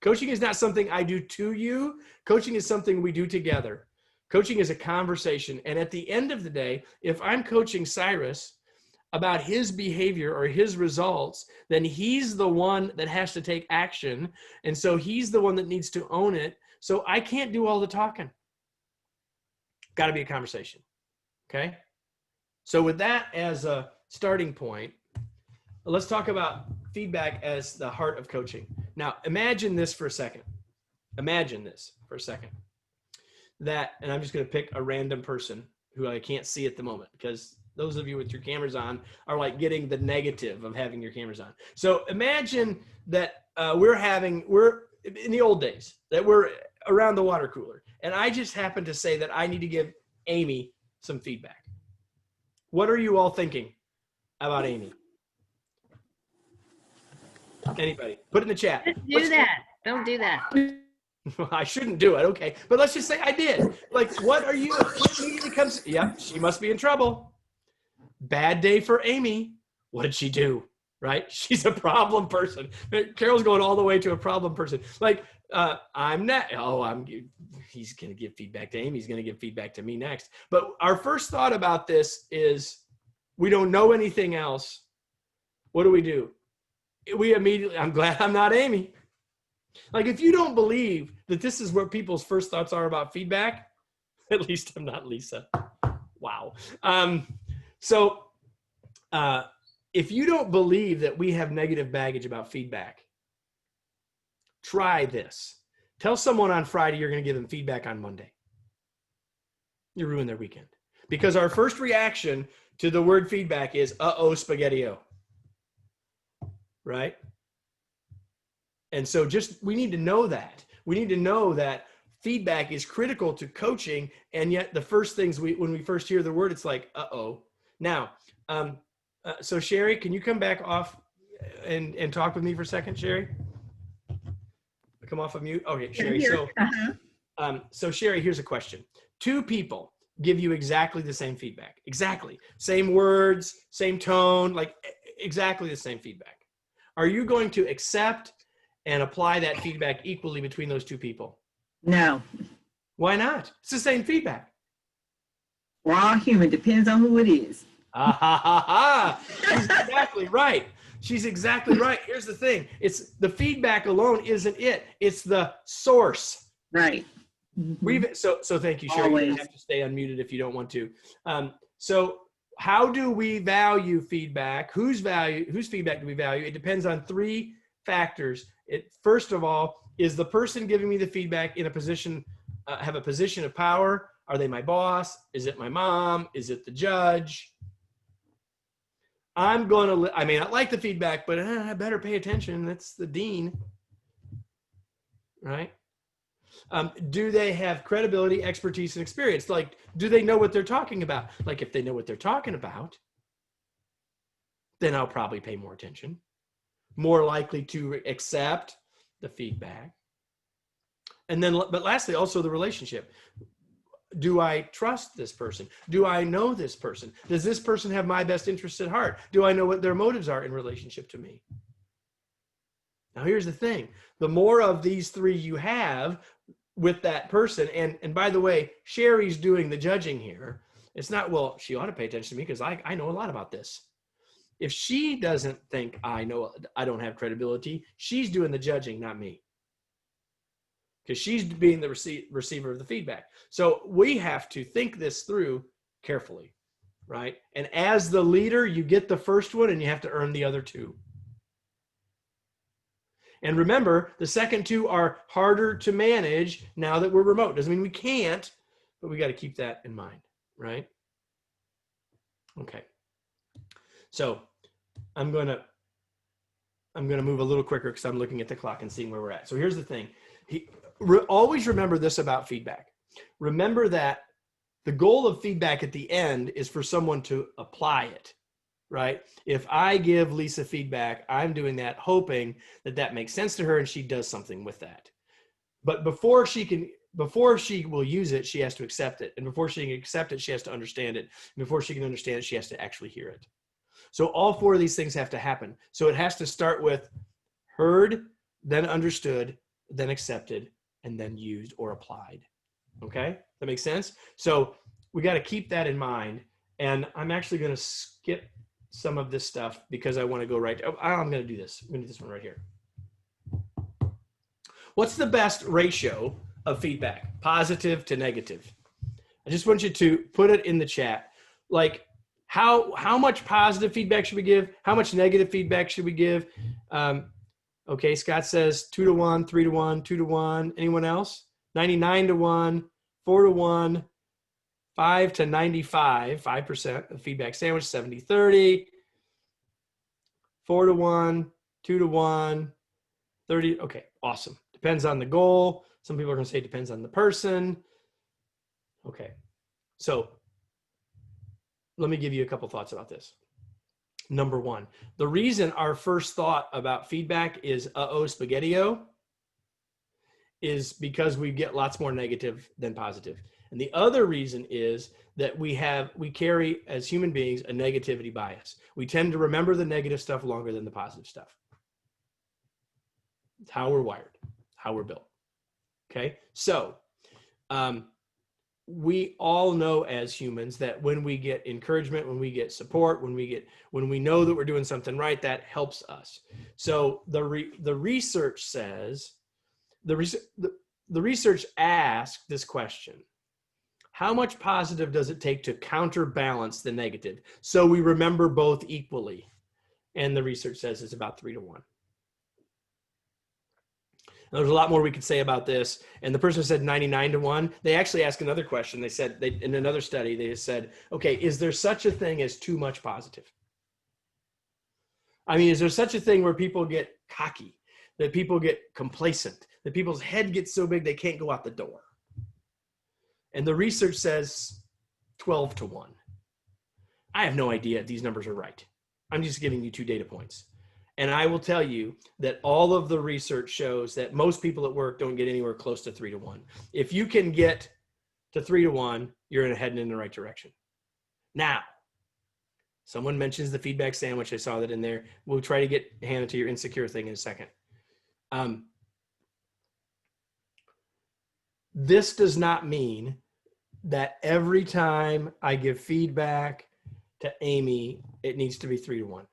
Coaching is not something I do to you. Coaching is something we do together. Coaching is a conversation. And at the end of the day, if I'm coaching Cyrus about his behavior or his results, then he's the one that has to take action. And so he's the one that needs to own it. So I can't do all the talking. Got to be a conversation. Okay? So with that as a starting point, let's talk about feedback as the heart of coaching. Now, imagine this for a second. That, and I'm just going to pick a random person who I can't see at the moment, because those of you with your cameras on are like getting the negative of having your cameras on. So imagine that we're in the old days, that we're around the water cooler. And I just happen to say that I need to give Amy some feedback. What are you all thinking about Amy? Anybody? Put it in the chat. Don't do that. I shouldn't do it. Okay. But let's just say I did. Like, what immediately comes? Yep, she must be in trouble. Bad day for Amy. What did she do? Right? She's a problem person. Carol's going all the way to a problem person. Like, I'm not. He's going to give feedback to Amy. He's going to give feedback to me next. But our first thought about this is we don't know anything else. What do? We immediately, I'm glad I'm not Amy. Like, if you don't believe that this is where people's first thoughts are about feedback, at least I'm not Lisa. Wow. So If you don't believe that we have negative baggage about feedback, try this. Tell someone on Friday you're going to give them feedback on Monday. You ruin their weekend. Because our first reaction to the word feedback is, uh-oh, spaghetti-o. Right? And so we need to know that. We need to know that feedback is critical to coaching, and yet the first things when we first hear the word, it's like, uh-oh. Now, so Sherry, can you come back off and talk with me for a second, Sherry? Come off of mute. Okay, Sherry. So Sherry, here's a question. Two people give you exactly the same feedback. Exactly. Same words, same tone, like exactly the same feedback. Are you going to accept and apply that feedback equally between those two people? No. Why not? It's the same feedback. We're all human. Depends on who it is. Ah, ha, ha, ha. She's exactly right. She's exactly right. Here's the thing. It's the feedback alone isn't it. It's the source. Right. So thank you, Sherry. You have to stay unmuted if you don't want to. So how do we value feedback? Whose feedback do we value? It depends on three factors. First of all, is the person giving me the feedback in a position, have a position of power? Are they my boss? Is it my mom? Is it the judge? I may not like the feedback, but I better pay attention. That's the dean, right? Do they have credibility, expertise, and experience? Like, do they know what they're talking about? Like, if they know what they're talking about, then I'll probably pay more attention, more likely to accept the feedback. And then, but lastly, also the relationship. Do I trust this person? Do I know this person? Does this person have my best interests at heart? Do I know what their motives are in relationship to me? Now, here's the thing. The more of these three you have with that person, and by the way, Sherry's doing the judging here. It's not, well, she ought to pay attention to me because I know a lot about this. If she doesn't think I don't have credibility, she's doing the judging, not me. Because she's being the receiver of the feedback. So we have to think this through carefully, right? And as the leader, you get the first one and you have to earn the other two. And remember, the second two are harder to manage now that we're remote. Doesn't mean we can't, but we got to keep that in mind, right? Okay. So I'm going to move a little quicker because I'm looking at the clock and seeing where we're at. So here's the thing. Always remember this about feedback. Remember that the goal of feedback at the end is for someone to apply it, right? If I give Lisa feedback, I'm doing that hoping that makes sense to her and she does something with that. But before she will use it, she has to accept it. And before she can accept it, she has to understand it. And before she can understand it, she has to actually hear it. So all four of these things have to happen. So it has to start with heard, then understood, then accepted, and then used or applied. Okay, that makes sense? So we got to keep that in mind. And I'm actually going to skip some of this stuff because I want to go right. I'm going to do this. I'm going to do this one right here. What's the best ratio of feedback, positive to negative? I just want you to put it in the chat. Like how much positive feedback should we give? How much negative feedback should we give? Okay, Scott says 2 to 1, 3 to 1, 2 to 1. Anyone else? 99 to 1, 4 to 1, 5 to 95, 5% of feedback sandwich, 70-30, 4 to 1, 2 to 1, 30. Okay, awesome. Depends on the goal. Some people are going to say it depends on the person. Okay, so let me give you a couple thoughts about this. Number one, the reason our first thought about feedback is uh-oh, spaghetti-o is because we get lots more negative than positive. And the other reason is that we carry as human beings a negativity bias. We tend to remember the negative stuff longer than the positive stuff. It's how we're wired, how we're built. Okay, so we all know as humans that when we get encouragement, when we get support, when we know that we're doing something right, that helps us. So the research says, the research asked this question: How much positive does it take to counterbalance the negative? So we remember both equally. And the research says it's about 3 to 1. Now, there's a lot more we could say about this. And the person said 99 to 1. They actually asked another question. They said, in another study, they said, okay, is there such a thing as too much positive? I mean, is there such a thing where people get cocky, that people get complacent, that people's head gets so big they can't go out the door? And the research says 12 to 1. I have no idea if these numbers are right. I'm just giving you 2 data points. And I will tell you that all of the research shows that most people at work don't get anywhere close to 3 to 1. If you can get to 3 to 1, you're heading in the right direction. Now, someone mentions the feedback sandwich. I saw that in there. We'll try to get Hannah to your insecure thing in a second. This does not mean that every time I give feedback to Amy, it needs to be 3 to 1.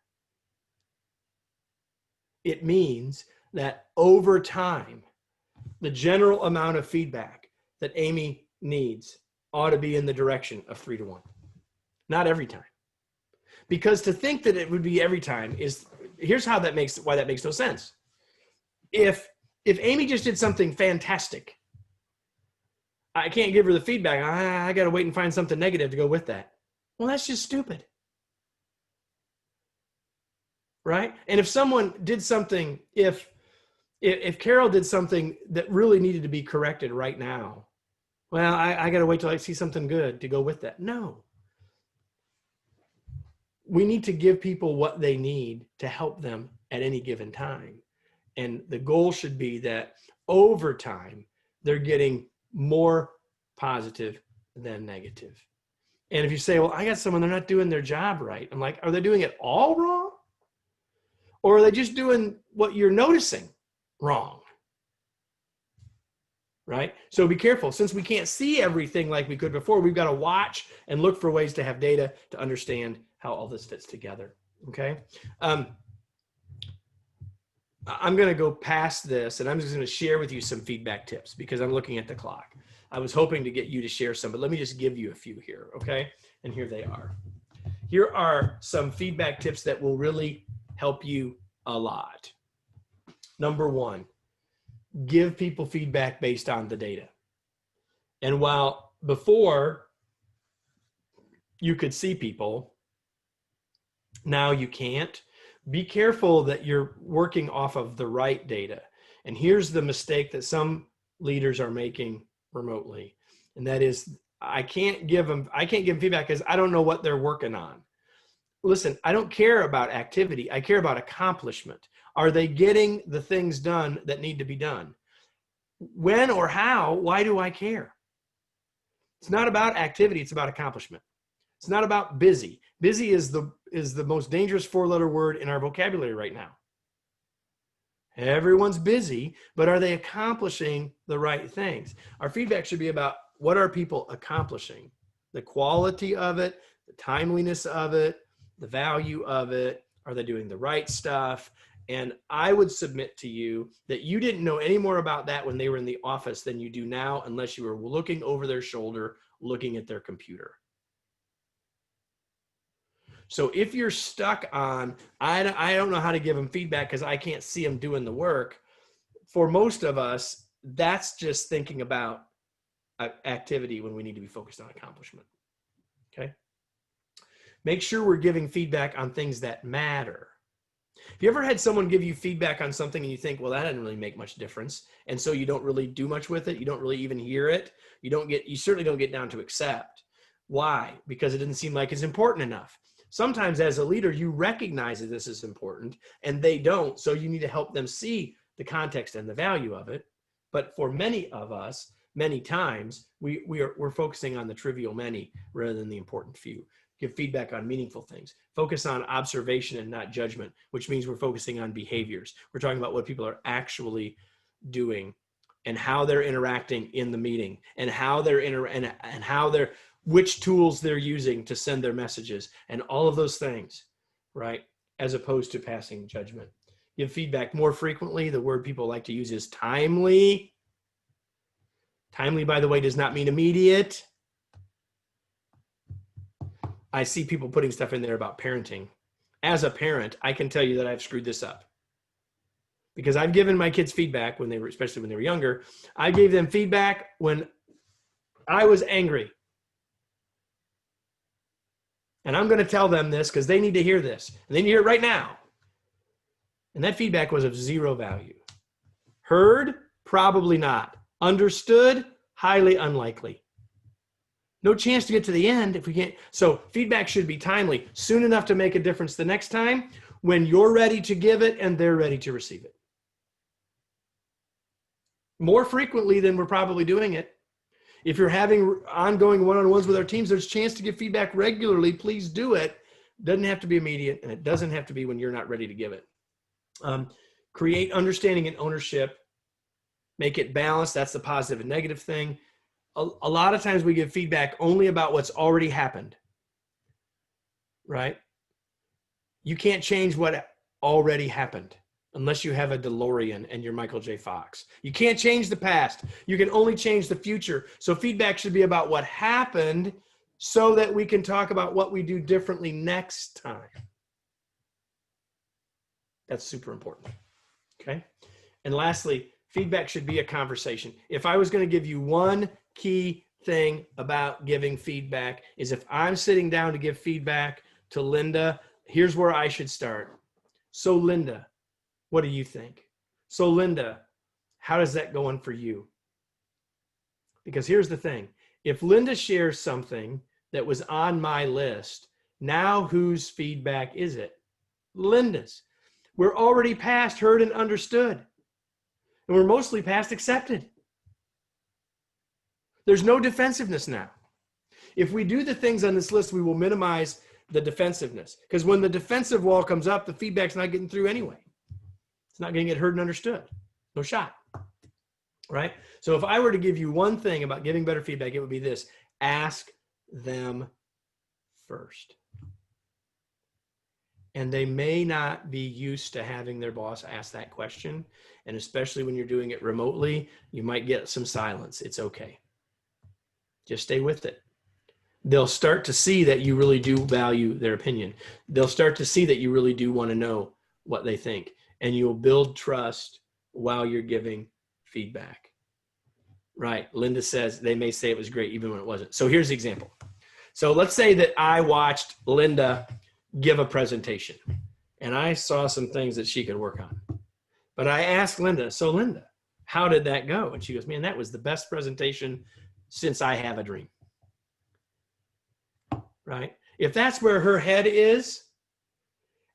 It means that over time, the general amount of feedback that Amy needs ought to be in the direction of 3 to 1. Not every time. Because to think that it would be every time is, here's how that makes, why that makes no sense. If Amy just did something fantastic, I can't give her the feedback. I got to wait and find something negative to go with that. Well, that's just stupid. Right? And if someone did something, if Carol did something that really needed to be corrected right now, well, I got to wait till I see something good to go with that. No. We need to give people what they need to help them at any given time. And the goal should be that over time, they're getting more positive than negative. And if you say, well, I got someone, they're not doing their job right. I'm like, are they doing it all wrong? Or are they just doing what you're noticing wrong? Right? So be careful. Since we can't see everything like we could before, we've got to watch and look for ways to have data to understand how all this fits together. Okay? I'm going to go past this, and I'm just going to share with you some feedback tips because I'm looking at the clock. I was hoping to get you to share some, but let me just give you a few here, okay? And here they are. Here are some feedback tips that will really help you a lot. Number 1, give people feedback based on the data. And while before you could see people, now you can't. Be careful that you're working off of the right data. And here's the mistake that some leaders are making remotely. And that is, I can't give them feedback because I don't know what they're working on. Listen, I don't care about activity. I care about accomplishment. Are they getting the things done that need to be done? When or how, why do I care? It's not about activity, it's about accomplishment. It's not about busy. Busy is the most dangerous 4-letter word in our vocabulary right now. Everyone's busy, but are they accomplishing the right things? Our feedback should be about what are people accomplishing? The quality of it, the timeliness of it, the value of it. Are they doing the right stuff? And I would submit to you that you didn't know any more about that when they were in the office than you do now, unless you were looking over their shoulder, looking at their computer. So if you're stuck on, I don't know how to give them feedback because I can't see them doing the work, for most of us, that's just thinking about activity when we need to be focused on accomplishment. Okay? Make sure we're giving feedback on things that matter. Have you ever had someone give you feedback on something and you think, well, that didn't really make much difference, and so you don't really do much with it, you don't really even hear it, you certainly don't get down to accept. Why? Because it didn't seem like it's important enough. Sometimes as a leader, you recognize that this is important and they don't, so you need to help them see the context and the value of it. But for many of us, many times, we're focusing on the trivial many rather than the important few. Give feedback on meaningful things. Focus on observation and not judgment, which means we're focusing on behaviors. We're talking about what people are actually doing and how they're interacting in the meeting and how they're which tools they're using to send their messages and all of those things, right? As opposed to passing judgment. Give feedback more frequently. The word people like to use is timely. Timely, by the way, does not mean immediate. I see people putting stuff in there about parenting. As a parent, I can tell you that I've screwed this up because I've given my kids feedback when they were, especially when they were younger. I gave them feedback when I was angry. And I'm going to tell them this because they need to hear this. And they need to hear it right now. And that feedback was of zero value. Heard? Probably not. Understood? Highly unlikely. No chance to get to the end if we can't. So feedback should be timely, soon enough to make a difference the next time when you're ready to give it and they're ready to receive it. More frequently than we're probably doing it. If you're having ongoing one-on-ones with our teams, there's a chance to give feedback regularly. Please do it. Doesn't have to be immediate, and it doesn't have to be when you're not ready to give it. Create understanding and ownership. Make it balanced. That's the positive and negative thing. A lot of times we give feedback only about what's already happened, right? You can't change what already happened unless you have a DeLorean and you're Michael J. Fox. You can't change the past. You can only change the future. So feedback should be about what happened so that we can talk about what we do differently next time. That's super important, okay? And lastly, feedback should be a conversation. If I was going to give you one key thing about giving feedback is if I'm sitting down to give feedback to Linda, here's where I should start. So Linda, what do you think? So Linda, how does that go on for you? Because here's the thing. If Linda shares something that was on my list, now whose feedback is it? Linda's. We're already past heard and understood. And we're mostly past accepted. There's no defensiveness now. If we do the things on this list, we will minimize the defensiveness. Because when the defensive wall comes up, the feedback's not getting through anyway. It's not going to get heard and understood. No shot. Right? So if I were to give you one thing about giving better feedback, it would be this. Ask them first. And they may not be used to having their boss ask that question. And especially when you're doing it remotely, you might get some silence. It's okay. Just stay with it. They'll start to see that you really do value their opinion. They'll start to see that you really do want to know what they think. And you'll build trust while you're giving feedback. Right. Linda says they may say it was great even when it wasn't. So here's the example. So let's say that I watched Linda give a presentation and I saw some things that she could work on. But I asked Linda, so Linda, how did that go? And she goes, man, that was the best presentation since I have a dream. Right? If that's where her head is,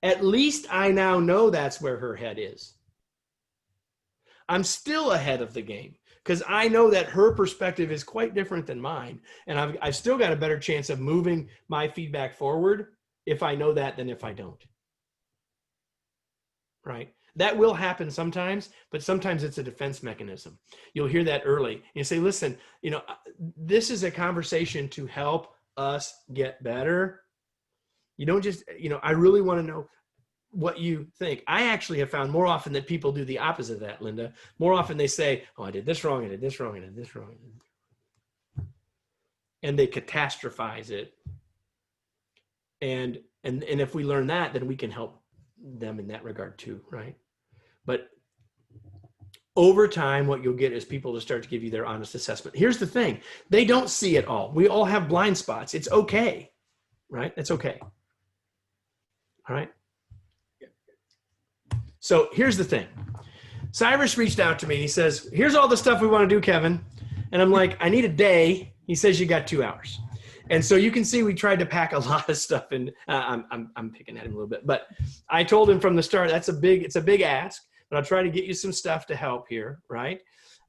at least I now know that's where her head is. I'm still ahead of the game because I know that her perspective is quite different than mine. And I've still got a better chance of moving my feedback forward if I know that than if I don't. Right? That will happen sometimes, but sometimes it's a defense mechanism. You'll hear that early. You say, listen, you know, this is a conversation to help us get better. You don't just, you know, I really want to know what you think. I actually have found more often that people do the opposite of that, Linda. More often they say, oh, I did this wrong, I did this wrong, I did this wrong. And they catastrophize it. And if we learn that, then we can help them in that regard too, right? But over time, what you'll get is people to start to give you their honest assessment. Here's the thing. They don't see it all. We all have blind spots. It's okay, right? It's okay. All right? So here's the thing. Cyrus reached out to me. He says, here's all the stuff we want to do, Kevin. And I'm like, I need a day. He says, you got 2 hours. And so you can see we tried to pack a lot of stuff in. I'm picking at him a little bit, but I told him from the start, it's a big ask, but I'll try to get you some stuff to help here, right?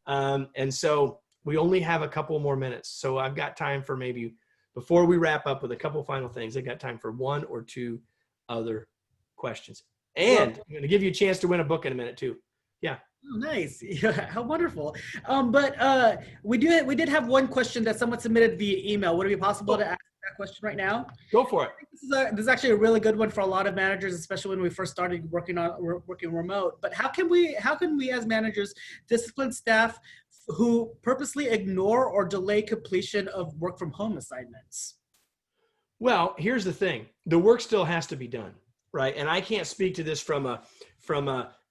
And so we only have a couple more minutes. So I've got time for maybe, before we wrap up with a couple final things, I got time for 1 or 2 other questions. And I'm going to give you a chance to win a book in a minute too. Yeah. Oh, nice. Yeah, how wonderful. But we did have one question that someone submitted via email. Would it be possible to ask that question right now? Go for it. This is actually a really good one for a lot of managers, especially when we first started working remote. But how can we as managers discipline staff who purposely ignore or delay completion of work from home assignments? Well, here's the thing. The work still has to be done, right? And I can't speak to this from a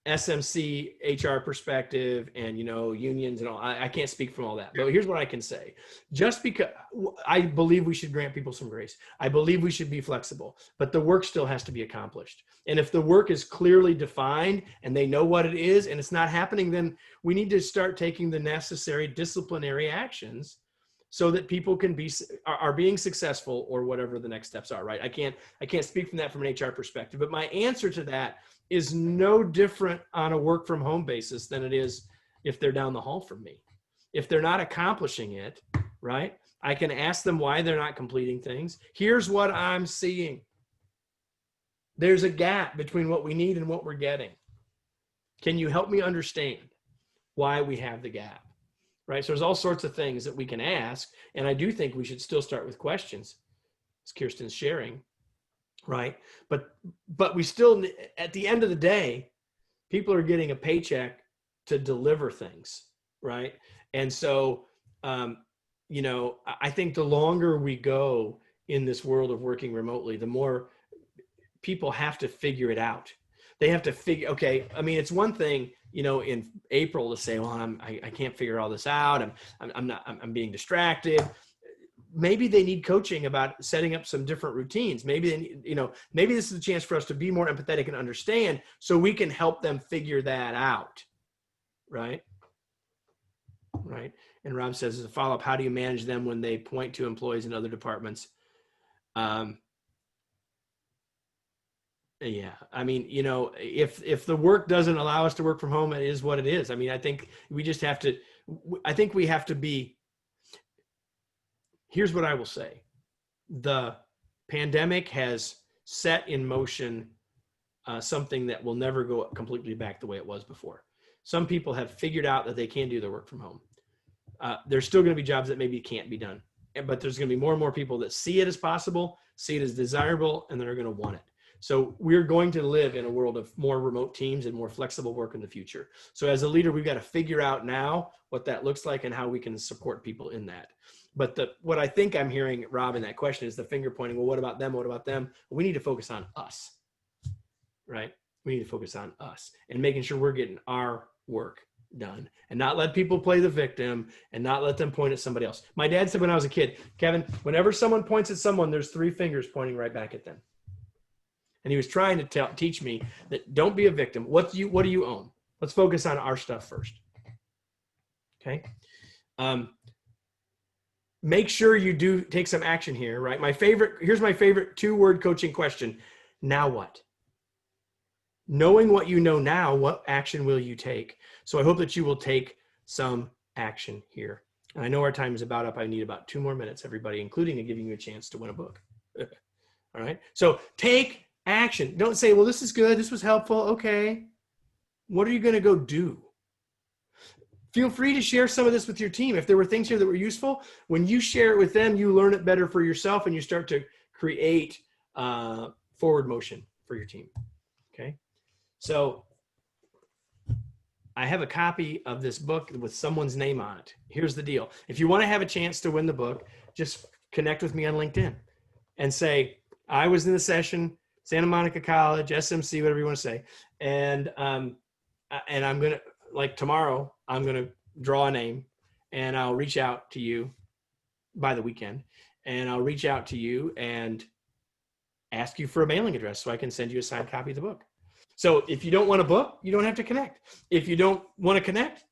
SMC HR perspective and, unions and all. I can't speak from all that. But here's what I can say. Just because I believe we should grant people some grace. I believe we should be flexible, but the work still has to be accomplished. And if the work is clearly defined and they know what it is and it's not happening, then we need to start taking the necessary disciplinary actions so that people are being successful, or whatever the next steps are, right? I can't speak from that from an HR perspective, but my answer to that is no different on a work from home basis than it is if they're down the hall from me. If they're not accomplishing it, right? I can ask them why they're not completing things. Here's what I'm seeing. There's a gap between what we need and what we're getting. Can you help me understand why we have the gap? Right? So there's all sorts of things that we can ask. And I do think we should still start with questions, as Kirsten's sharing, right? But we still, at the end of the day, people are getting a paycheck to deliver things, right? And so, I think the longer we go in this world of working remotely, the more people have to figure it out. They have to figure, okay, I mean, it's one thing, in April to say, well, I can't figure all this out. I'm being distracted. Maybe they need coaching about setting up some different routines. Maybe they need, maybe this is a chance for us to be more empathetic and understand so we can help them figure that out. Right. Right. And Rob says, as a follow-up, how do you manage them when they point to employees in other departments? Yeah. I mean, if the work doesn't allow us to work from home, it is what it is. I mean, I think we just have to, here's what I will say. The pandemic has set in motion something that will never go completely back the way it was before. Some people have figured out that they can do their work from home. There's still going to be jobs that maybe can't be done, but there's going to be more and more people that see it as possible, see it as desirable, and they're going to want it. So we're going to live in a world of more remote teams and more flexible work in the future. So as a leader, we've got to figure out now what that looks like and how we can support people in that. But what I think I'm hearing, Rob, in that question is the finger pointing. Well, what about them? What about them? We need to focus on us, right? We need to focus on us and making sure we're getting our work done and not let people play the victim and not let them point at somebody else. My dad said when I was a kid, Kevin, whenever someone points at someone, there's 3 fingers pointing right back at them. And he was trying to teach me that don't be a victim. What do you own? Let's focus on our stuff first. Okay. Make sure you do take some action here, right? Here's my favorite 2-word coaching question. Now what? Knowing what you know now, what action will you take? So I hope that you will take some action here. And I know our time is about up. I need about 2 more minutes, everybody, including giving you a chance to win a book. All right. So take action. Don't say, well, this is good. This was helpful. Okay. What are you going to go do? Feel free to share some of this with your team. If there were things here that were useful, when you share it with them, you learn it better for yourself and you start to create forward motion for your team. Okay. So I have a copy of this book with someone's name on it. Here's the deal. If you want to have a chance to win the book, just connect with me on LinkedIn and say, I was in the session, Santa Monica College, SMC, whatever you want to say. And I'm going to, like tomorrow, I'm going to draw a name and I'll reach out to you by the weekend. And I'll reach out to you and ask you for a mailing address so I can send you a signed copy of the book. So if you don't want a book, you don't have to connect. If you don't want to connect,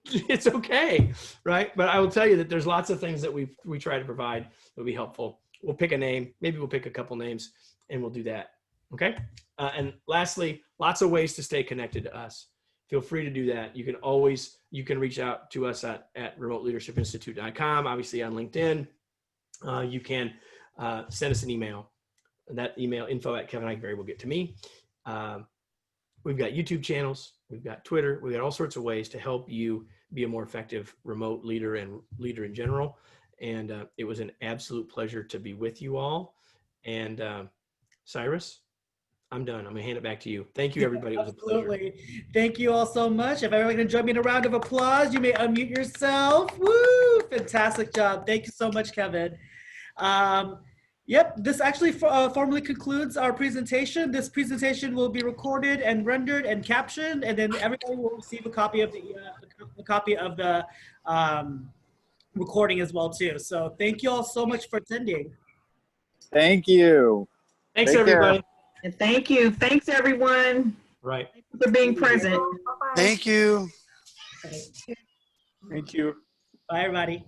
it's okay, right? But I will tell you that there's lots of things that we try to provide that will be helpful. We'll pick a name. Maybe we'll pick a couple names and we'll do that, okay? And lastly, lots of ways to stay connected to us. Feel free to do that. You can reach out to us at remoteleadershipinstitute.com, obviously on LinkedIn. You can send us an email. That email, info@kevineichberry, will get to me. We've got YouTube channels. We've got Twitter. We've got all sorts of ways to help you be a more effective remote leader and leader in general. And it was an absolute pleasure to be with you all. And Cyrus, I'm done. I'm going to hand it back to you. Thank you, everybody. It was a pleasure. Absolutely. Thank you all so much. If everyone can join me in a round of applause, you may unmute yourself. Woo! Fantastic job. Thank you so much, Kevin. Yep, this actually formally concludes our presentation. This presentation will be recorded and rendered and captioned, and then everybody will receive a copy of the recording as well too. So thank you all so much for attending. Thank you. Thanks, Take care. everybody. And thank you. Thanks, everyone, Right. for being present. Bye-bye. Thank you. Thank you. Bye, everybody.